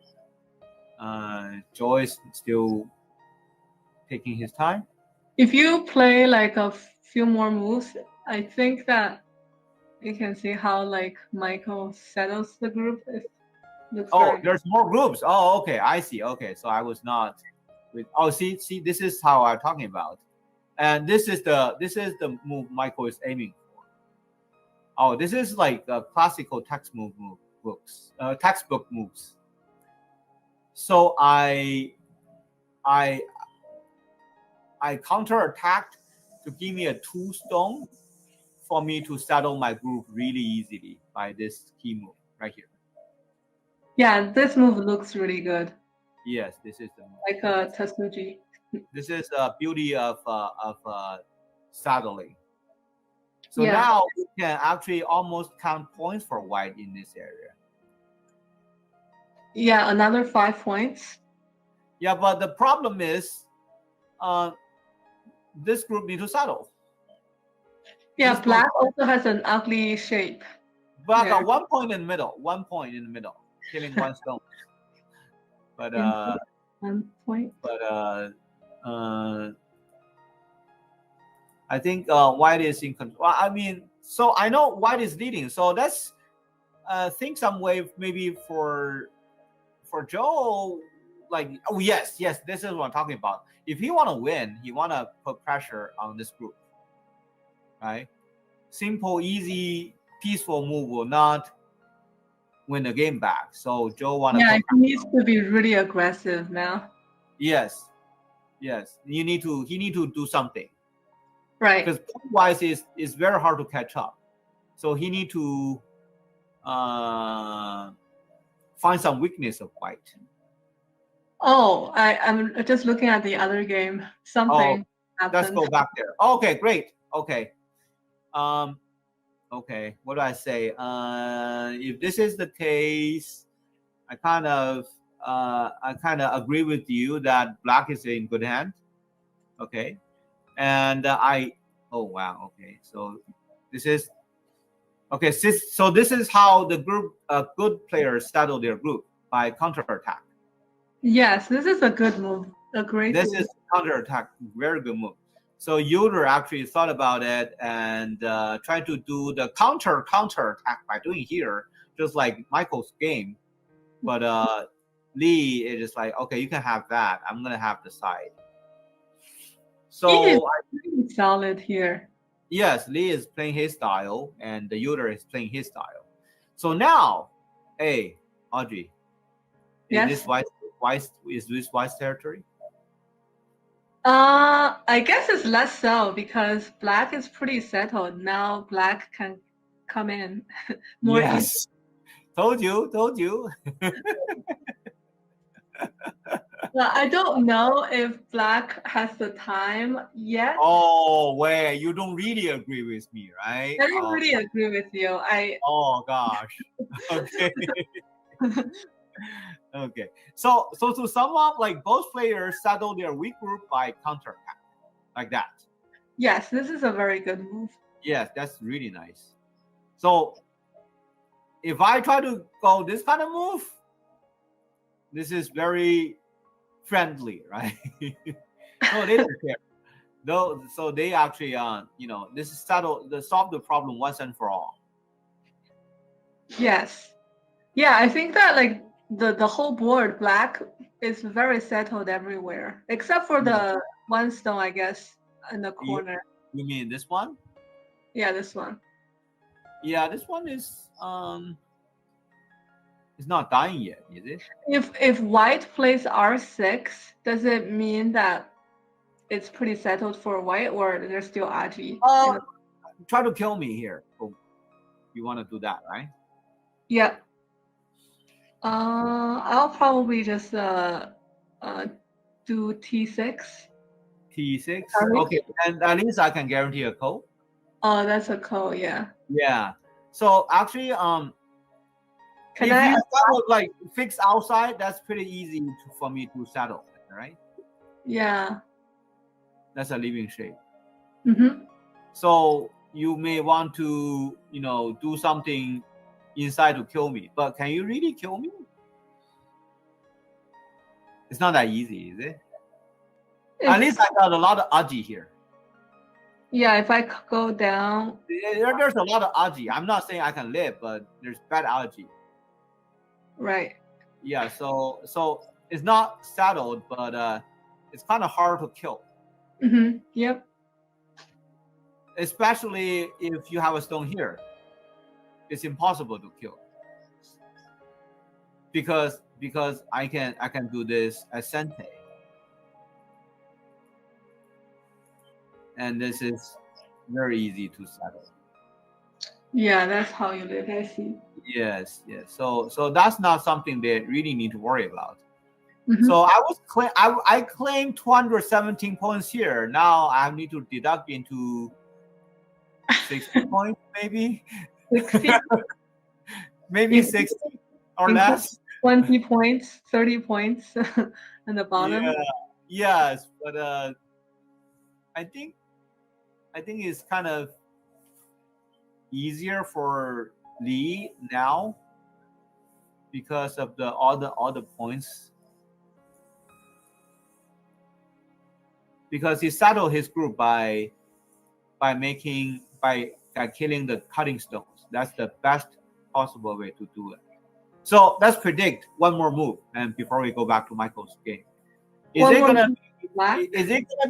Joe is still taking his time. If you play like a few more moves, I think that you can see how like Michael settles the group. There's more groups. Oh, okay, I see. Okay, so I was not with. Oh, see, this is how I'm talking about, and this is the move Michael is aiming for. Oh, this is like classical textbook moves. So I counterattacked to give me a 2 stone for me to settle my group really easily by this key move right here. Yeah, this move looks really good. Yes, this is the move. Like a Tatsuji. This is the beauty of saddling. So now we can actually almost count points for white in this area. Yeah, another 5 points. Yeah, but the problem is this group need to saddle. Yeah, this black also has an ugly shape. Black got 1 point in the middle. 1 point in the middle, killing 1 stone. But 1 point. But I think white is in control. Well, I mean, so I know white is leading. So let's think some way maybe for Joe. Like, oh yes, this is what I'm talking about. If he want to win, he want to put pressure on this group, right? Simple, easy, peaceful move will not win the game back. So Joe want to. Yeah, he needs to be really aggressive now. Yes. He need to do something. Right. Because point wise is very hard to catch up. So he need to find some weakness of white. Oh, I'm just looking at the other game. Something happened. Let's go back there. Okay, great. Okay. Okay, what do I say? If this is the case, I kind of agree with you that black is in good hand. Okay. And oh wow, okay. So This is okay. So this is how the group good players settle their group by counterattack. Yes, this is a good move. A great This move. is counterattack. Very good move. So Yoder actually thought about it and tried to do the counterattack by doing here, just like Michael's game. But Lee is just like, okay, you can have that. I'm gonna have the side. He is So pretty solid here. yes, Lee is playing his style, and the Yoder is playing his style. So now, hey, Audrey, Yes. is this White's territory? I guess it's less so because black is pretty settled. Now black can come in more easily. Yes. Told you. Well, I don't know if black has the time yet. Oh, wait, you don't really agree with me, right? I don't really agree with you. Oh gosh. Okay. Okay. So to sum up, like both players settle their weak group by counterattack, like that. Yes, this is a very good move. Yes, that's really nice. So if I try to go this kind of move, this is very friendly, right? No, they don't care. No, so they actually, this is solve the problem once and for all. Yes. Yeah, I think that like the whole board black is very settled everywhere except for the one stone, I guess, in the corner. You mean this one? Yeah, this one. Yeah, this one is it's not dying yet, is it? If white plays R6, does it mean that it's pretty settled for white, or there's still Aji? Try to kill me here. Oh, you want to do that, right? Yeah. I'll probably just do T6. T6. Sorry? Okay, and at least I can guarantee a code. Oh, that's a call, yeah. Yeah. So actually, Can if you I? settle like fix outside, that's pretty easy for me to settle, right? Yeah. That's a living shape. Mm-hmm. So you may want to, do something inside to kill me. But can you really kill me? It's not that easy, is it? At least I got a lot of Aji here. Yeah, if I go down. There's a lot of Aji. I'm not saying I can live, but there's bad Aji. Right. Yeah, so it's not settled, but it's kind of hard to kill. Mm-hmm. Yep. Especially if you have a stone here. It's impossible to kill. Because I can do this as Sente. And this is very easy to settle. Yeah, that's how you live, I see. Yes. So that's not something they really need to worry about. Mm-hmm. So I claimed 217 points here. Now I need to deduct into 60 points, maybe 60. maybe 60 or less. 20 points, 30 points on the bottom. Yeah. Yes, but I think it's kind of easier for Lee now because of all the points. Because he settled his group by killing the cutting stones. That's the best possible way to do it. So let's predict one more move, and before we go back to Michael's game, is it gonna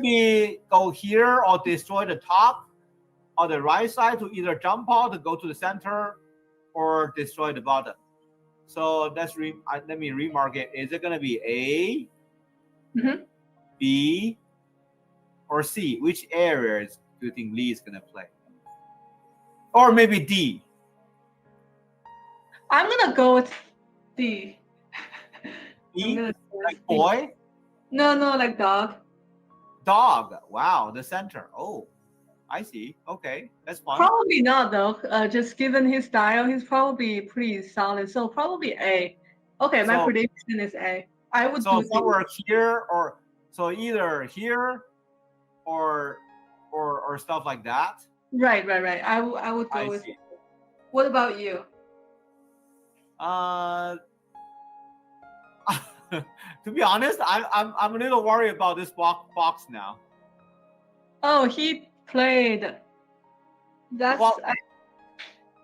be go here or destroy the top or the right side to either jump out to go to the center or destroy the bottom? So let me remark it. Is it gonna be A, B, or C? Which areas do you think Lee is gonna play? Or maybe D? I'm gonna go with D. D? Like boy? No, like dog. Dog. Wow, the center. Oh, I see. Okay, that's fine. Probably not though. Just given his style, he's probably pretty solid. So probably A. Okay, my prediction is A. I would do somewhere here, or so either here or stuff like that. Right. I would go I with. see. What about you? Uh, to be honest, I'm a little worried about this box now. Oh, he played. That's. Well,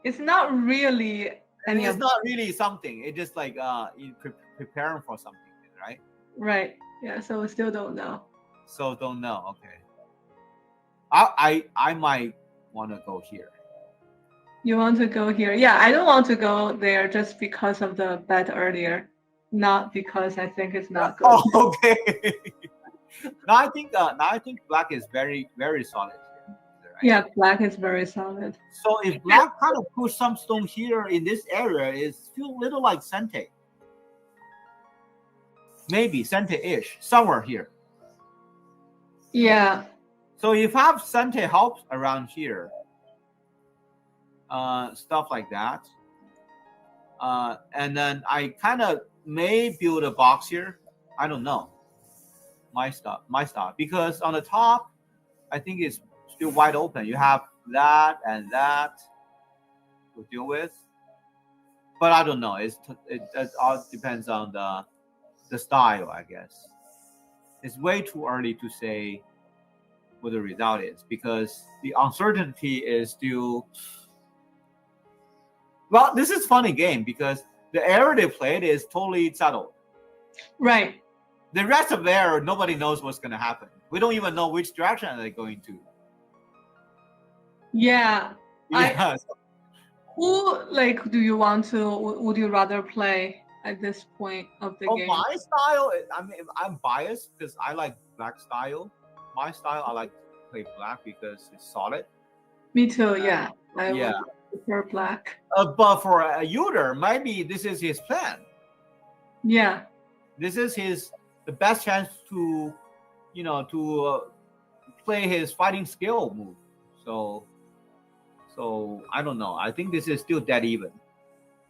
It's not really any it's of. not really something. It's just like preparing for something, right? Right. Yeah. So we still don't know. So don't know. Okay. I might want to go here. You want to go here? Yeah, I don't want to go there just because of the bet earlier, not because I think it's not good. Oh, okay. Now I think black is very very solid here. Right? Yeah, black is very solid. So if black kind of push some stone here in this area, it's feel a little like Sente. Maybe Sente-ish, somewhere here. Yeah. So if have Sente helps around here, stuff like that, and then I kind of may build a box here. I don't know. My style, because on the top, I think it's still wide open. You have that and that to deal with, but I don't know. It all depends on the style, I guess. It's way too early to say what the result is because the uncertainty is still. Well, this is funny game because the area they played is totally settled. Right. The rest of the area, nobody knows what's going to happen. We don't even know which direction they're going to. Yeah. Yeah. Who do you want to? Would you rather play at this point of the game? My style, I mean, I'm biased because I like black style. My style, I like to play black because it's solid. Me too. Yeah. I Yeah. would prefer black. But for a Yoder, maybe this is his plan. Yeah. This is the best chance to, play his fighting skill move. So I don't know. I think this is still dead even.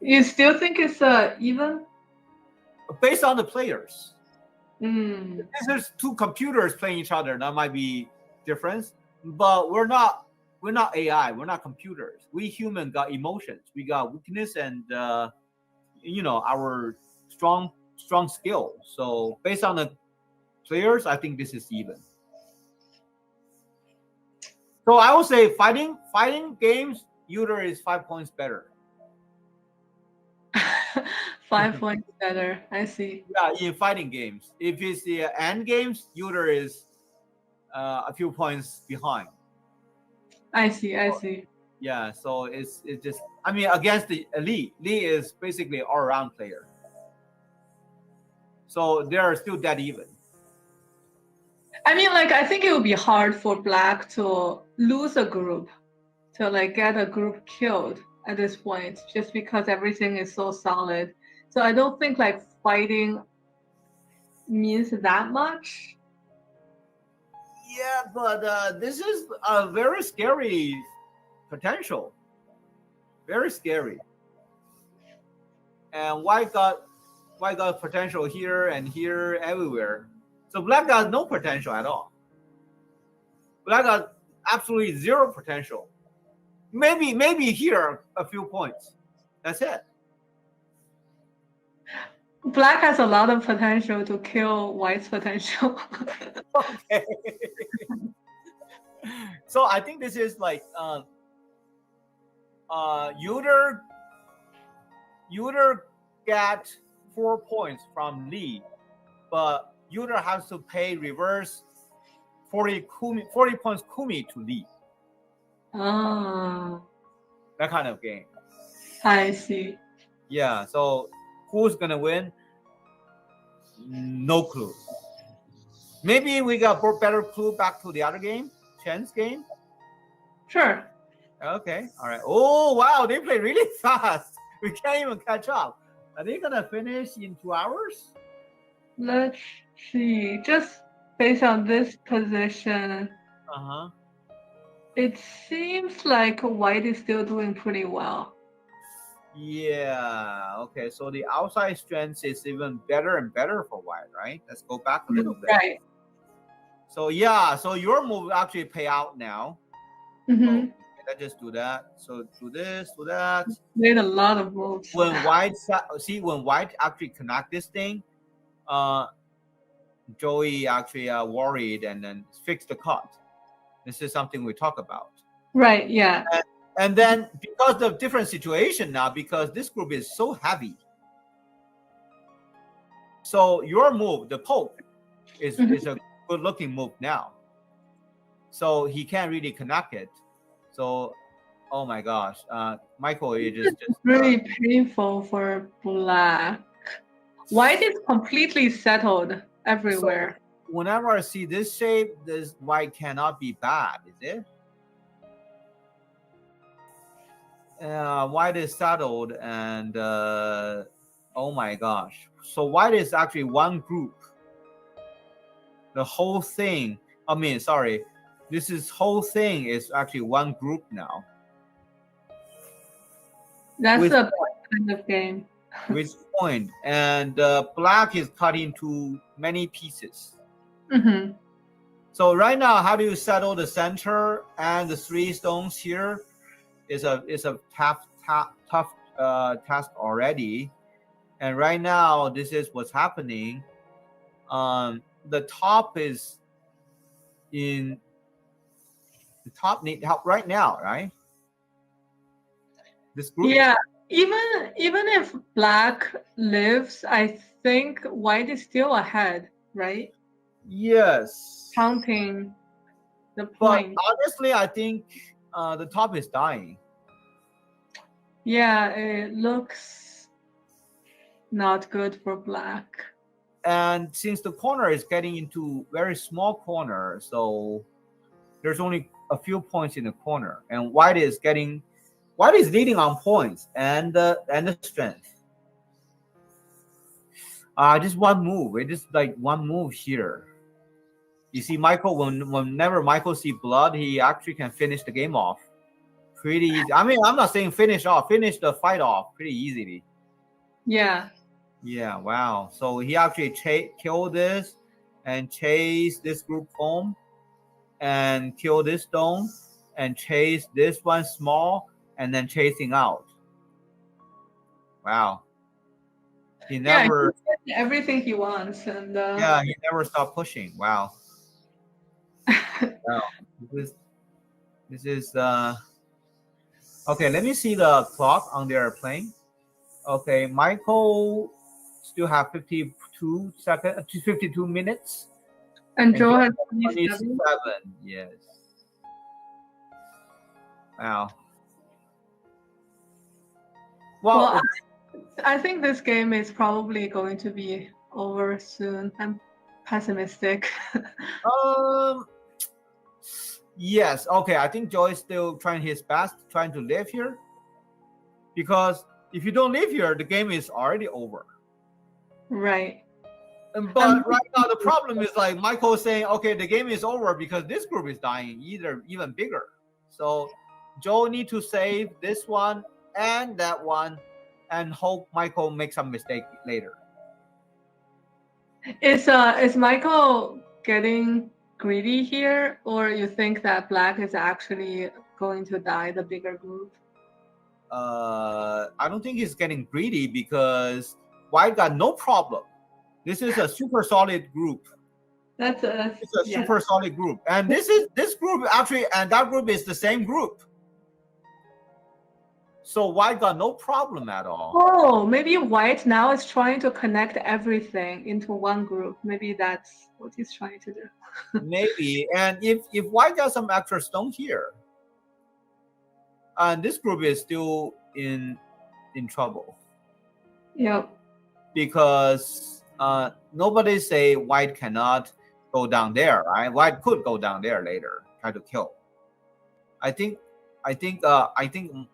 You still think it's even? Based on the players. Mm. If there's two computers playing each other, that might be different. But we're not AI. We're not computers. We human got emotions. We got weakness and our strong skill. So based on the players, I think this is even. So I would say fighting games, Yoder is 5 points better. 5 points better. I see. Yeah, in fighting games. If it's the end games, Yoder is a few points behind. I see. Yeah, so it's just, I mean, against the Lee is basically an all-around player. So they are still dead even. I mean, I think it would be hard for black to lose a group, to get a group killed at this point, just because everything is so solid. So I don't think fighting means that much. Yeah, but this is a very scary potential. Very scary. And white got potential here and here everywhere. So black got no potential at all. Black got absolutely zero potential. Maybe here a few points. That's it. Black has a lot of potential to kill white's potential. Okay. So I think this is Yoder got 4 points from Lee, but Yoder has to pay reverse 40 points Kumi to Lee. Oh. That kind of game. I see. Yeah, so who's gonna win? No clue. Maybe we got better clue back to the other game, Chen's game. Sure. Okay, all right. Oh wow, they play really fast. We can't even catch up. Are they gonna finish in 2 hours? Let's see. Just based on this position, it seems like white is still doing pretty well. Yeah. Okay. So the outside strength is even better and better for white, right? Let's go back a little bit. Right. So yeah. So your move actually pay out now. Mm-hmm. let's just do that. So do this, do that. Made a lot of moves. When white actually connect this thing, Joey actually worried and then fixed the cut. This is something we talk about. Right, yeah. And then because of different situation now, because this group is so heavy. So your move, the poke, is a good looking move now. So he can't really connect it. So, oh my gosh, Michael is just really painful for black. White is completely settled everywhere. So whenever I see this shape, this white cannot be bad, is it? White is settled, and oh my gosh. So white is actually one group. The whole thing, this whole thing is actually one group now. That's a kind of game. With point, and black is cut into many pieces. Mm-hmm. So right now, how do you settle the center and the 3 stones here? Is a tough task already. And right now, this is what's happening. The top is in the top need help right now, right? This group. Yeah, even if black lives, I think white is still ahead, right? Yes. Counting the But point. honestly, I think the top is dying. Yeah, it looks not good for black. And since the corner is getting into very small corner, so there's only a few points in the corner, and white is leading on points and the strength. Just one move. It is like one move here. You see, Michael, whenever Michael see blood, he actually can finish the game off pretty easy. I mean, I'm not saying finish the fight off pretty easily. Yeah. Yeah, wow. So he actually killed this and chase this group home and kill this stone and chase this one small and then chasing out. Wow. He never he gets everything he wants, and he never stopped pushing. Wow. Wow. This is okay, let me see the clock on their plane. Okay, Michael still have 52 minutes. And Zhou has 27. Yes. Wow. Well, I think this game is probably going to be over soon. I'm pessimistic. Yes. Okay. I think Joe is still trying his best, trying to live here. Because if you don't live here, the game is already over. Right. But right now, the problem is like Michael saying, okay, the game is over because this group is dying, even bigger. So Joe need to save this one and that one and hope Michael makes some mistake later. Is Michael getting greedy here, or you think that black is actually going to die, the bigger group? I don't think he's getting greedy because white got no problem. This is a super solid group. It's a super solid group, and this group actually, and that group is the same group. So white got no problem at all. Oh, maybe white now is trying to connect everything into one group. Maybe that's what he's trying to do. Maybe, and if white got some extra stone here, and this group is still in trouble. Yep. Because nobody say white cannot go down there, right? White could go down there later, try to kill. I think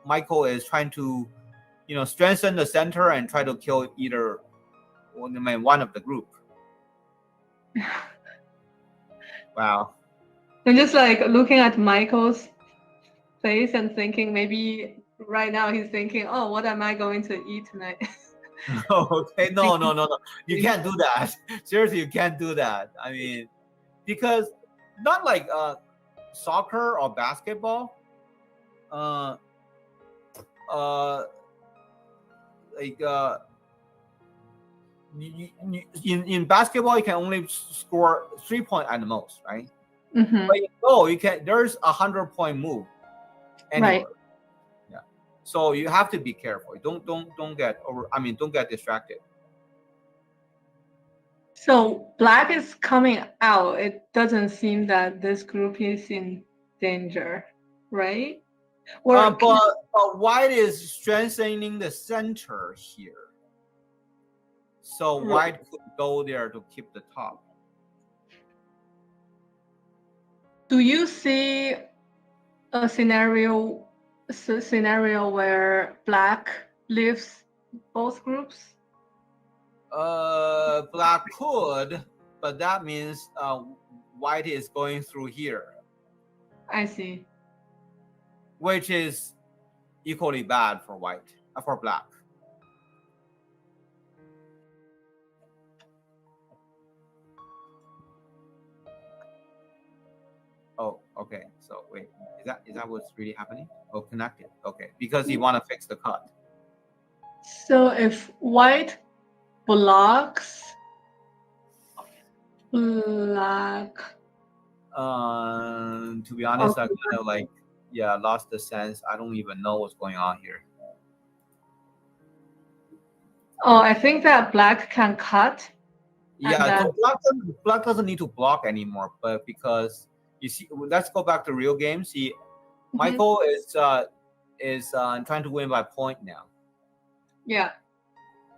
Michael is trying to, strengthen the center and try to kill either one of the group. Wow. I'm just like looking at Michael's face and thinking maybe right now he's thinking, oh, what am I going to eat tonight? Okay, no. You can't do that. Seriously, you can't do that. I mean, because not like soccer or basketball. uh, like in basketball you can only score 3 points at the most, right? Mm-hmm. But in Go you can. There's 100-point move anywhere. Right. Yeah. So you have to be careful. Don't get over. I mean, don't get distracted. So black is coming out. It doesn't seem that this group is in danger, right? Or But white is strengthening the center here. So white could go there to keep the top. do you see a scenario where black leaves both groups? Black could, but that means white is going through here, I see. which is equally bad for white, for black. Oh, okay. So wait, is that what's really happening? Oh, connected. Okay, because you want to fix the cut. So if white blocks black, To be honest, I kind of like lost the sense. I don't even know what's going on here. oh, I think that black can cut. Yeah, so black doesn't need to block anymore, but because you see, let's go back to real game. See, Michael is trying to win by point now. Yeah.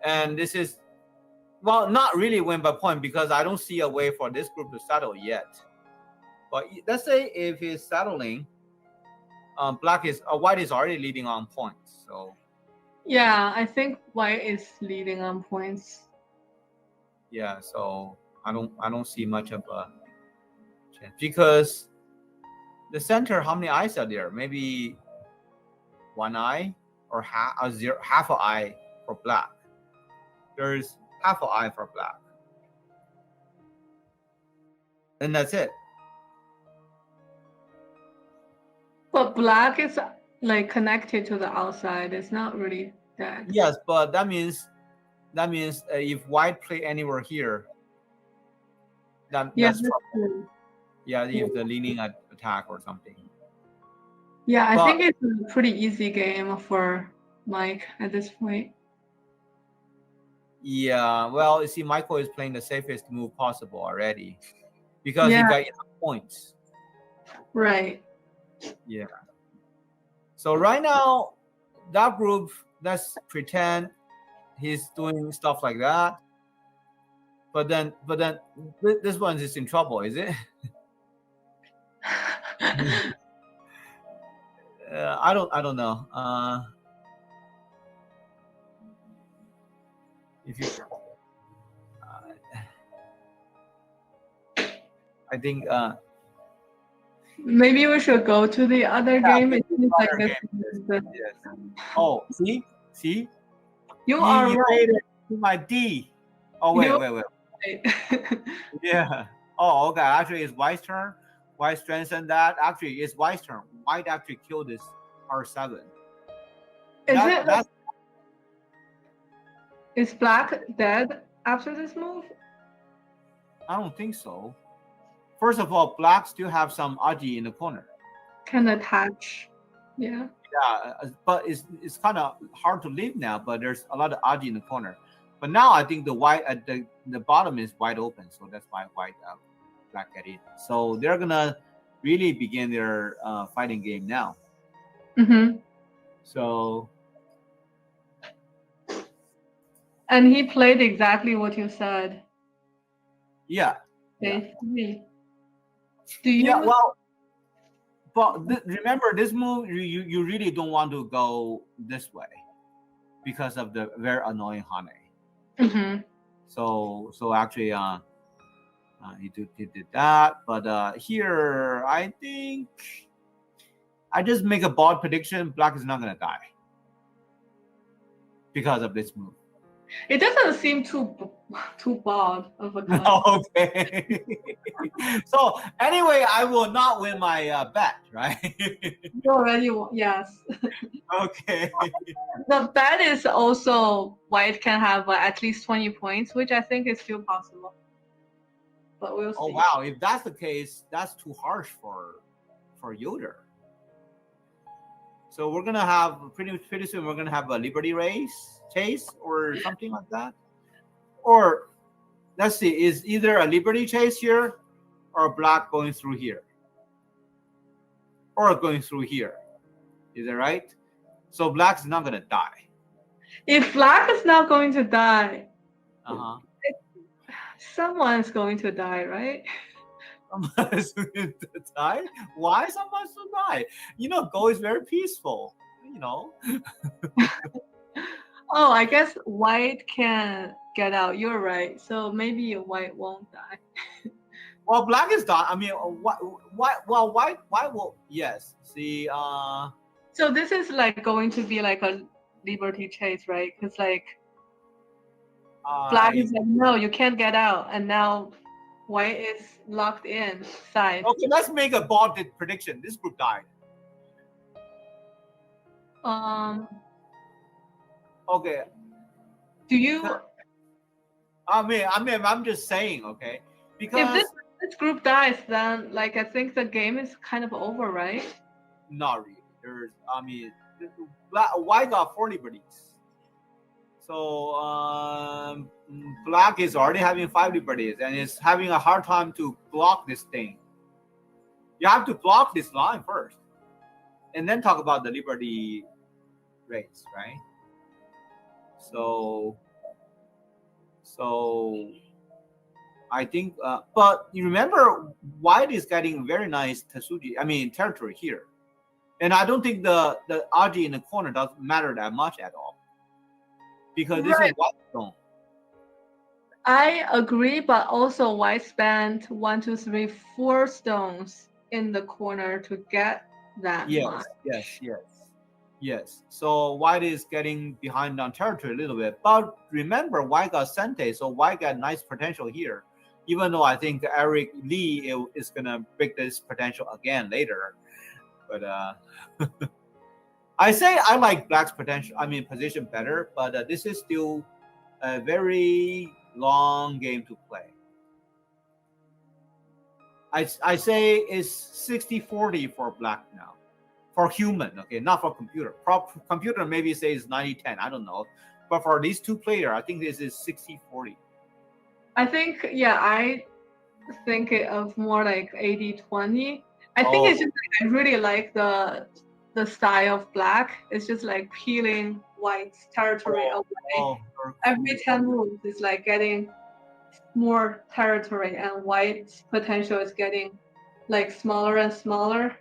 And this is, well, not really win by point because I don't see a way for this group to settle yet. But let's say if he's settling, white is already leading on points. So yeah, I think white is leading on points. Yeah, so I don't see much of a chance because the center, how many eyes are there? Maybe one eye or half an eye for black. There's half an eye for black, and that's it. But black is like connected to the outside. It's not really that. Yes, but that means if white play anywhere here, that's trouble. Yeah, if the leaning attack or something. Yeah, I think it's a pretty easy game for Mike at this point. Yeah, well, you see, Michael is playing the safest move possible already because he got enough points. Right. Yeah. So right now, that group, let's pretend he's doing stuff like that. But then this one is in trouble, is it? I don't know. If you, I think. Maybe we should go to the other game. It seems like this is the... Yes. Oh, see. You are right. To my D. Oh wait. Yeah. Oh, okay. Actually, it's white's turn. White strengthened that. Actually, it's white's turn. White actually killed this R7. Is black dead after this move? I don't think so. First of all, black still have some aji in the corner. Can attach. Yeah. Yeah, but it's kind of hard to leave now. But there's a lot of aji in the corner. But now I think the white at the bottom is wide open, so that's why black get in. So they're gonna really begin their fighting game now. Mm-hmm. So. And he played exactly what you said. Yeah. Okay. Yeah. Do you? Yeah. Well, but remember this move. You really don't want to go this way because of the very annoying Hane. Mm-hmm. So actually, he did that. But here, I think I just make a bold prediction. Black is not gonna die because of this move. It doesn't seem too bad of a cut. Okay. So anyway, I will not win my bet, right? You already won. Yes. Okay. The bet is also white can have at least 20 points, which I think is still possible. But we'll see. Oh wow! If that's the case, that's too harsh for Yoder. So we're gonna have pretty soon. We're gonna have a Liberty race chase or something like that. Or let's see, is either a Liberty chase here, or black going through here, or going through here. Is that right? So black is not gonna die. If black is not going to die, someone is going to die, right? Someone is going to die? Why someone should die? You know, Go is very peaceful. You know. Oh, I guess white can get out. You're right. So maybe white won't die. Well, black is done. I mean, well, white will, yes. See, So this is like going to be like a Liberty chase, right? Because like black is like, no, you can't get out, and now white is locked inside. Okay, let's make a bold prediction. This group died. Okay. Do you? I mean, I'm just saying, okay, because if this group dies, then like I think the game is kind of over, right? Not really. There's, I mean, white got 4 liberties, so black is already having 5 liberties and is having a hard time to block this thing. You have to block this line first, and then talk about the liberty rates, right? So I think, but you remember, white is getting very nice territory here, and I don't think the RG in the corner doesn't matter that much at all, because this is white zone. I agree, but also white spent 1, 2, 3, 4 stones in the corner to get that. Yes. So white is getting behind on territory a little bit, but remember, white got Sente, so white got nice potential here. Even though I think Eric Lee is gonna break this potential again later, but I say I like black's position better, but this is still a very long game to play. I say it's 60-40 for black now. For human, okay, not for computer. Computer maybe says 90-10, I don't know. But for these two players, I think this is 60-40. I think, I think of more like 80-20. I think it's just like, I really like the style of black. It's just like peeling white's territory away. Every 10 moves is like getting more territory, and white's potential is getting like smaller and smaller.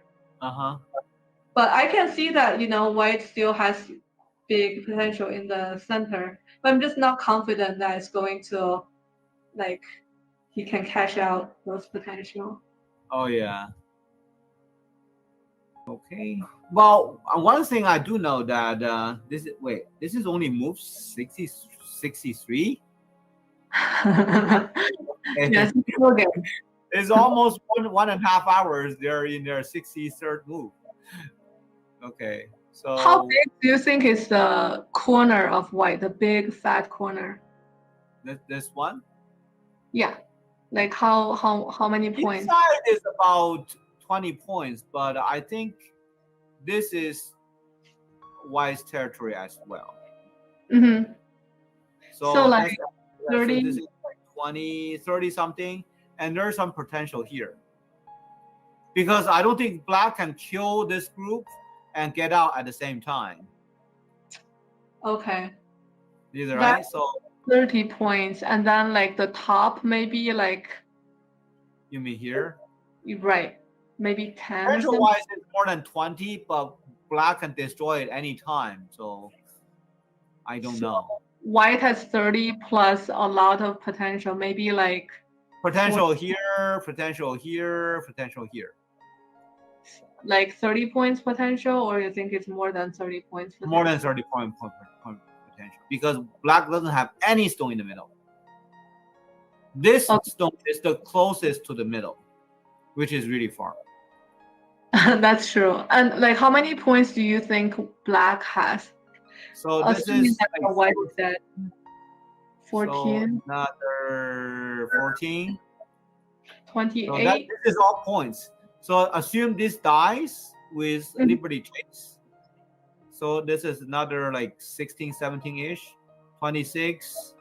But I can see that, white still has big potential in the center. But I'm just not confident that it's going to, like, he can cash out those potential. Oh, yeah. Okay. Well, one thing I do know that this is only move 63? Yes, okay. It's almost 1.5 hours. They're in their 63rd move. Okay, so how big do you think is the corner of white, the big fat corner? This one? Yeah, like how many points? Inside is about 20 points, but I think this is white's territory as well. So like 30. So this is like 20, 30 something, and there's some potential here, because I don't think black can kill this group and get out at the same time. Okay. Is that right? So 30 points, and then like the top maybe like. You mean here? Right. Maybe 10. Potential-wise, it's more than 20, but black can destroy it any time. So I don't know. White has 30 plus a lot of potential. Maybe like potential 40. Here, potential here, potential here. Like 30 points potential, or you think it's more than 30 points potential? More than 30 point potential because black doesn't have any stone in the middle. This stone is the closest to the middle, which is really far. That's true. And like, how many points do you think black has? So this is like white is dead. 14. So another 14. 28. So this is all points. So assume this dies with Liberty Chase. So this is another like 16, 17-ish, 26,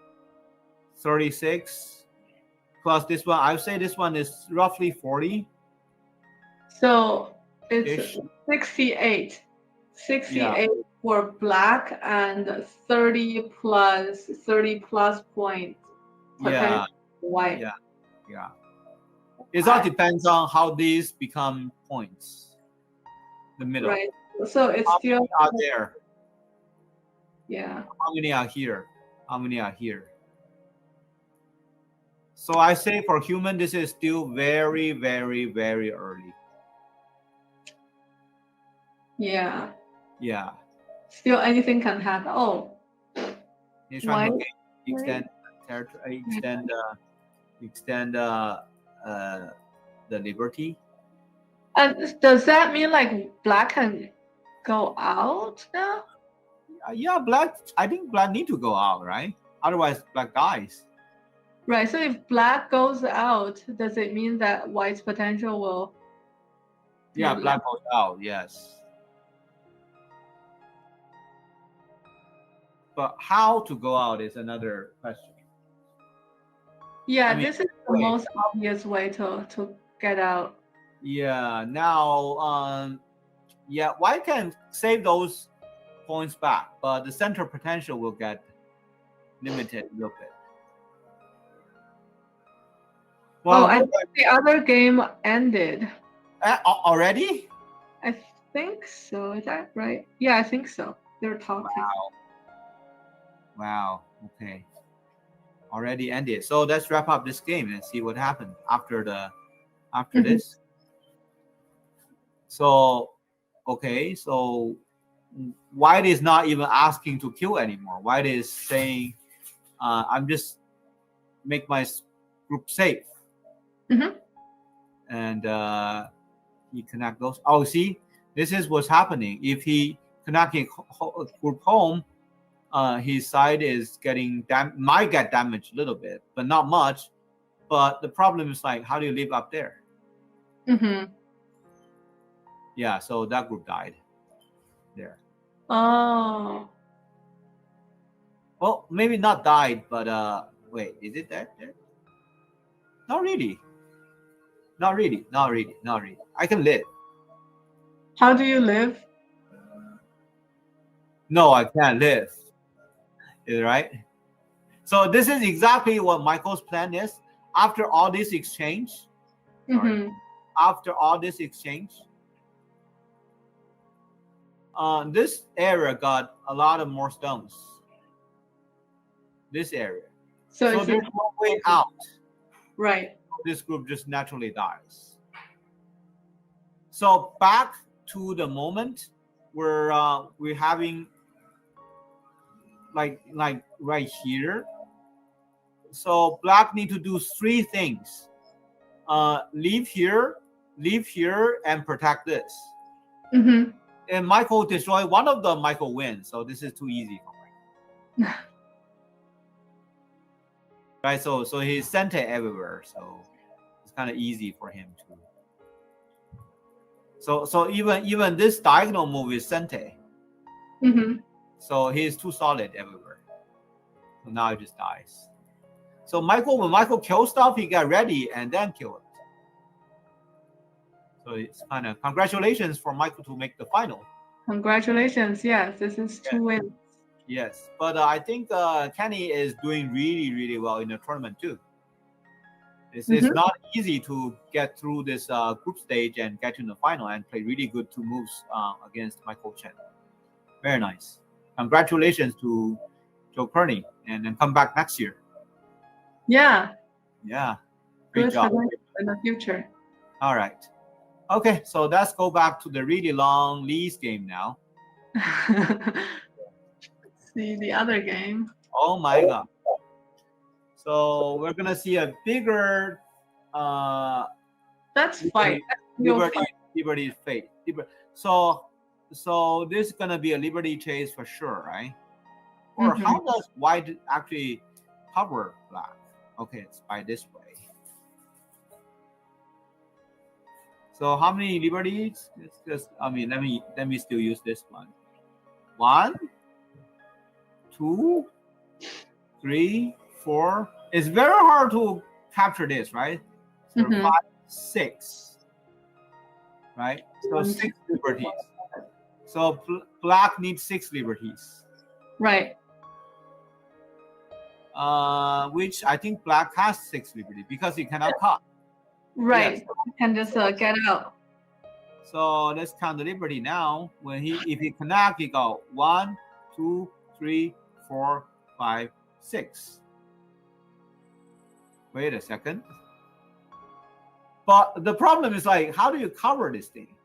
36. Plus this one, I would say this one is roughly 40. So it's 68. 68 for black and 30 plus points. Yeah. White. Yeah. It all depends on how these become points. The middle. Right. So it's how still many are there. Yeah. How many are here? How many are here? So I say for human, this is still very, very, very early. Yeah. Yeah. Still anything can happen. Oh. You're trying to extend territory, extend the liberty. And does that mean like black can go out now? Yeah, black. I think black need to go out, right? Otherwise, black dies. Right. So if black goes out, does it mean that white's potential will? Yeah, black goes out. Yes. But how to go out is another question. Yeah, I mean, this is the most obvious way to get out. Yeah. Now, yeah, white can save those points back, but the center potential will get limited a little bit. Well, I think the other game ended. Already? I think so. Is that right? Yeah, I think so. They're talking. Wow. Okay. Already ended. So let's wrap up this game and see what happened after this. So, okay. So white is not even asking to kill anymore. White is saying, "I'm just make my group safe." And he connect those. Oh, see, this is what's happening. If he connecting group home, his side is getting might get damaged a little bit, but not much. But the problem is like, how do you live up there? Yeah, so that group died there. Oh. Well, maybe not died, but wait, is it there? Not really. Not really. I can live. How do you live? No, I can't live. Is it right? So this is exactly what Michael's plan is. After all this exchange, this area got a lot of more stones. This area. So there's no way out. Right. This group just naturally dies. So back to the moment where we're having like right here. So black need to do 3 things. Leave here, and protect this. And Michael destroy one of them. Michael wins. So this is too easy for Michael. Right. So he's center everywhere. So it's kind of easy for him to. So even this diagonal move is center. So he's too solid everywhere. So now he just dies. So when Michael kills stuff, he got ready and then kill it. So it's kind of congratulations for Michael to make the final. Congratulations. Yes, this is 2 wins. Yes, but I think Kenny is doing really, really well in the tournament too. It's not easy to get through this group stage and get to the final and play really good 2 moves against Michael Chen. Very nice. Congratulations to Joe Kearney, and then come back next year. Yeah. Yeah. Great job. In the future. All right. Okay, so let's go back to the really long Lee's game now. see the other game. Oh my God. So we're gonna see a bigger That's fight. liberty fate. So this is gonna be a liberty chase for sure, right? Or how does white actually cover black? Okay, it's by this way. So how many liberties? It's just, I mean, let me still use this one. 1, 2, 3, 4. It's very hard to capture this, right? So 5, 6, right? So 6 liberties. So black needs 6 liberties. Right. Which I think black has 6 liberties because he cannot cut. Right. Yes. You can just get out. So let's count the liberty now. If he connect, he go 1, 2, 3, 4, 5, 6. Wait a second. But the problem is like, how do you cover this thing?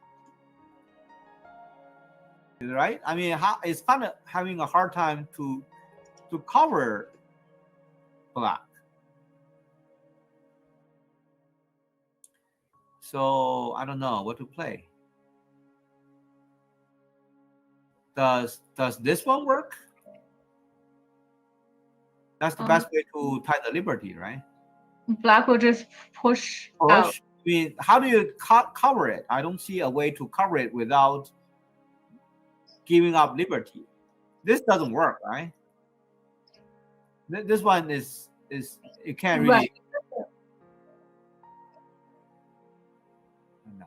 Right? I mean, it's kind of having a hard time to cover black. So I don't know what to play. Does this one work? That's the best way to tie the liberty, right? Black will just push out. I mean, how do you cover it? I don't see a way to cover it without giving up liberty. This doesn't work, right? This one is it can't really. Right. No.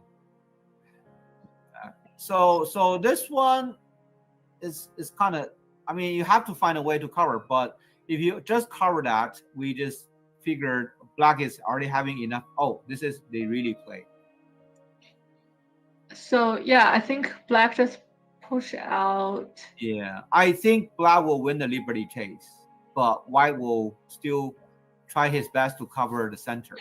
So this one is kind of. I mean, you have to find a way to cover, but if you just cover that, we just figured black is already having enough. Oh, they really play. So yeah, I think black just push out. Yeah, I think black will win the liberty chase, but white will still try his best to cover the center.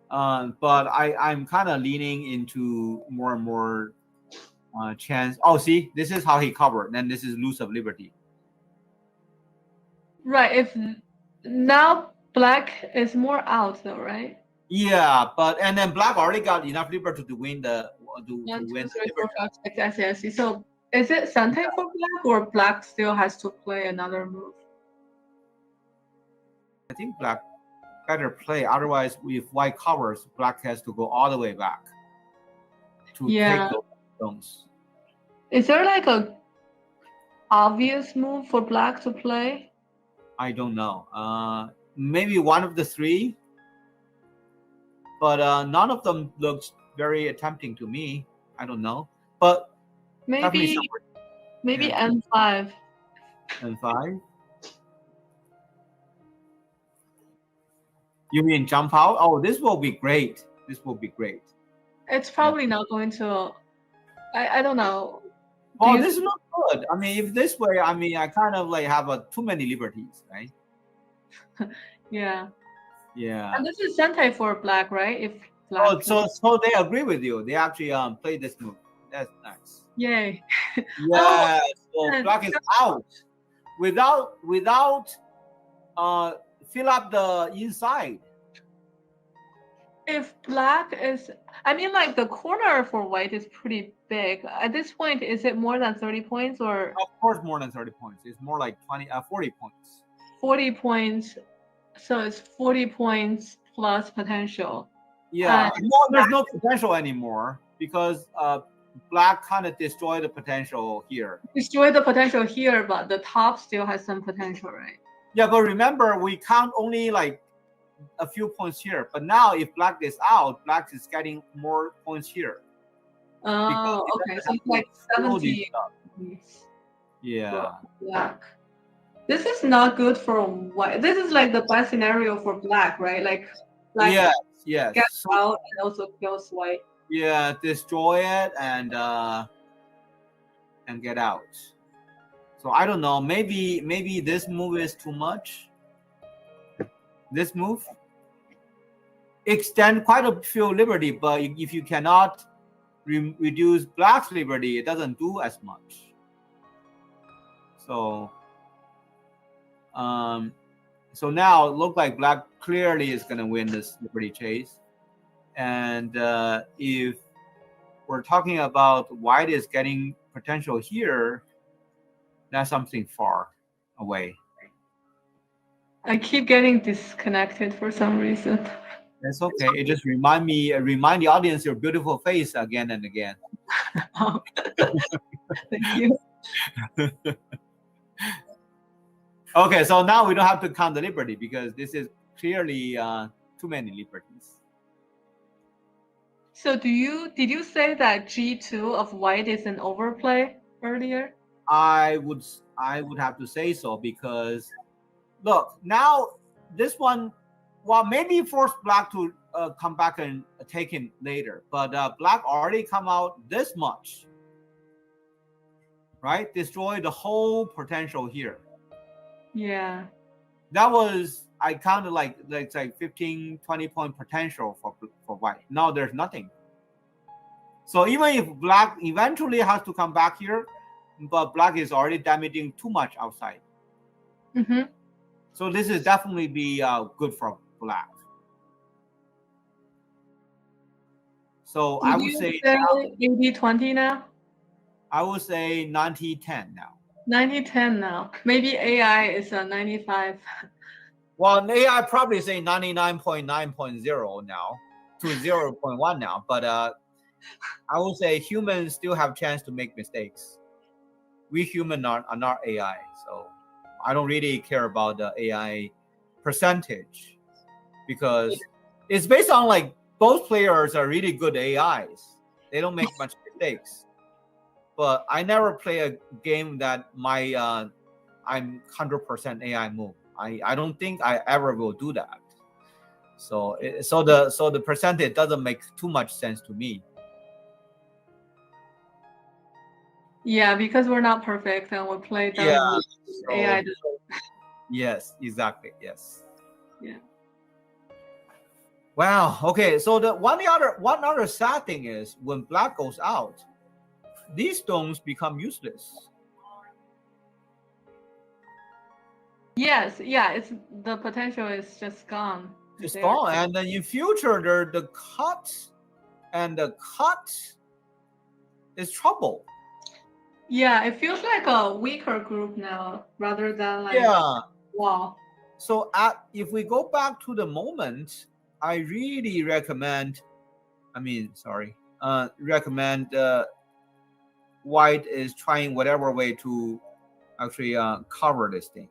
But I'm kind of leaning into more and more chance. Oh, see, this is how he covered. Then this is loss of liberty. Right. If now black is more out though, right? Yeah, and then black already got enough liberty to win the One, two, win three, the four, liberty. 5, 6. I see. So is it Sante for black, or black still has to play another move? I think black better play. Otherwise, if white covers, black has to go all the way back to take those stones. Is there like a obvious move for black to play? I don't know. Maybe one of the 3, but none of them looks very tempting to me. I don't know, but maybe yeah. N5. N5. You mean jump out? Oh, this will be great. This will be great. It's probably not going to. I don't know. Oh, this is not good. I mean, if this way, I mean, I kind of like have too many liberties, right? Yeah. Yeah. And this is Sentai for black, right? If black. Oh, so they agree with you. They actually play this move. That's nice. Yay. Yeah. So black is out without fill up the inside. If black is, I mean, like the corner for white is pretty big. At this point, is it more than 30 points or? Of course, more than 30 points. It's more like 40 points. 40 points. So it's 40 points plus potential. Yeah. There's no potential anymore because black kind of destroyed the potential here. Destroy the potential here, but the top still has some potential, right? Yeah, but remember, we count only like a few points here. But now, if black is out, black is getting more points here. Oh, okay. So it's like 70. Yeah. Black. This is not good for white. This is like the best scenario for black, right? Like black yes. gets out and also kills white. Yeah, destroy it and get out. So I don't know. Maybe this move is too much. This move extend quite a few liberty, but if you cannot reduce black's liberty, it doesn't do as much. So, so now it looks like black clearly is going to win this liberty chase. And if we're talking about white is getting potential here, that's something far away. I keep getting disconnected for some reason. That's okay. It just remind the audience your beautiful face again and again. Oh, thank you. Okay, so now we don't have to count the liberty because this is clearly too many liberties. So did you say that G2 of white is an overplay earlier? I would have to say so because look, now this one, well, maybe force black to come back and take him later, but black already come out this much, right? Destroy the whole potential here. Yeah. That was, I counted like 15, 20 point potential for white. Now there's nothing. So even if black eventually has to come back here, but black is already damaging too much outside. Mm-hmm. So this is definitely be good for black. So I would say 80-20 now? I would say 90-10 now. 90-10 now. Maybe AI is a 95. Well, AI probably say 99.9.0 now to 0.1 now, but I would say humans still have chance to make mistakes. We humans are not AI, so I don't really care about the AI percentage because it's based on like both players are really good AIs. They don't make much mistakes. But I never play a game that I'm 100% AI move. I don't think I ever will do that. So the percentage doesn't make too much sense to me. Yeah, because we're not perfect and we play them with AI. Yes, exactly. Yes. Yeah. Wow. Okay. So the one other sad thing is when black goes out, these stones become useless. Yes. Yeah. It's the potential is just gone. It's gone, and then in future, the cut is trouble. Yeah, it feels like a weaker group now rather than like wow. So if we go back to the moment, I really recommend white is trying whatever way to actually cover this thing.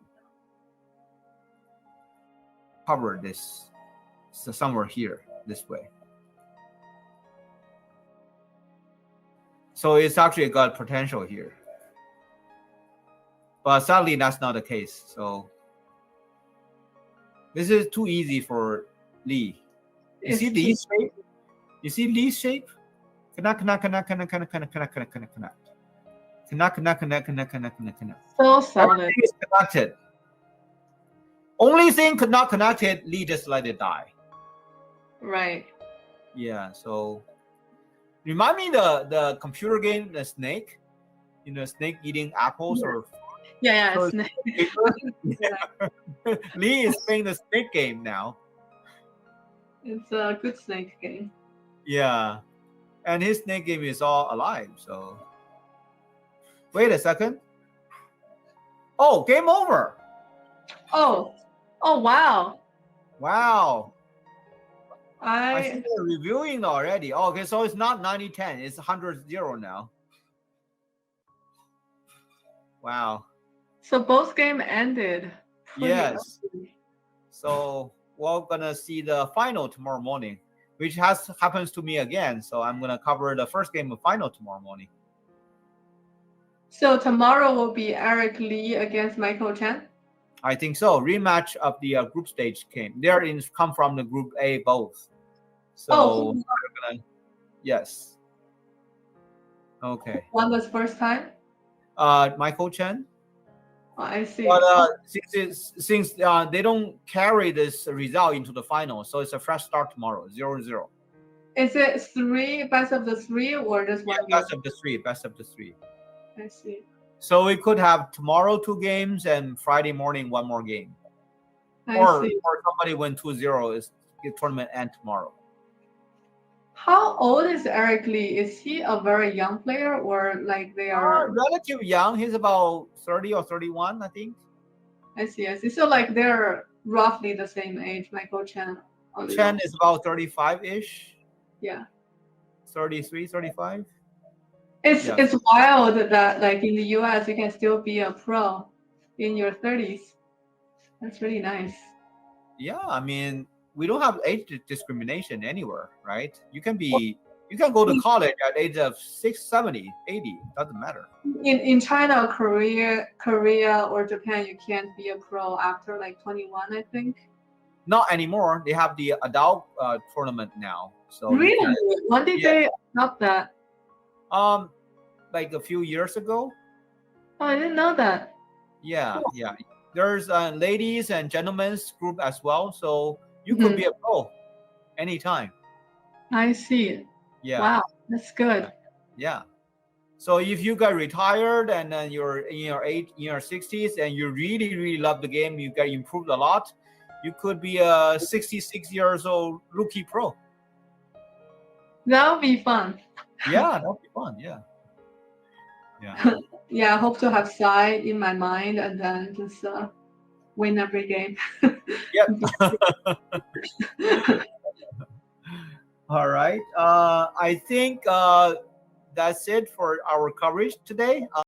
Cover this somewhere here this way. So it's actually got potential here. But sadly, that's not the case. So this is too easy for Lee. You see Lee's shape? You see Lee's shape? Connect. So solid. Everything is connected. Only thing could not connect it, Lee just let it die. Right. Yeah, so remind me the computer game, the snake, snake eating apples or yeah, snake. Lee is playing the snake game now. It's a good snake game. Yeah, and his snake game is all alive. So wait a second. Oh, game over. Oh wow. Wow. I I see they're reviewing already. Oh, okay, so it's not 90-10, it's 100-0 now. Wow. So both game ended. Yes. So we're gonna see the final tomorrow morning, which happens to me again. So I'm gonna cover the first game of final tomorrow morning. So tomorrow will be Eric Lee against Michael Chen. I think so. Rematch of the group stage game. They're come from the group A both. So yes. Okay. One was first time. Michael Chen. Oh, I see. But since they don't carry this result into the final, so it's a fresh start tomorrow, 0-0. Is it best of the three, or just one game? Best of the three. Best of the three. I see. So we could have tomorrow 2 games and Friday morning 1 more game. I Or see. somebody win 2-0 is the tournament end tomorrow. How old is Eric Lee? Is he a very young player, or like they are? Relatively young. He's about 30 or 31, I think. I see. So like they're roughly the same age. Michael Chen. Chen is about 35-ish. Yeah. 33, 35. It's wild that like in the US you can still be a pro in your 30s. That's really nice. Yeah, I mean, we don't have age discrimination anywhere, right? You can go to college at age of 6, 70, 80. Doesn't matter. In China, Korea or Japan, you can't be a pro after like 21, I think. Not anymore. They have the adult tournament now. So really? When did they adopt that? Like a few years ago. Oh, I didn't know that. Yeah. There's ladies and gentlemen's group as well, so you could be a pro anytime. I see. Yeah. Wow, that's good. Yeah. So if you got retired and then you're in your 60s and you really, really love the game, you got improved a lot, you could be a 66 years old rookie pro. That would be fun. Yeah, that would be fun. Yeah. Yeah, I hope to have side in my mind and then just win every game. Yep. All right. I think that's it for our coverage today.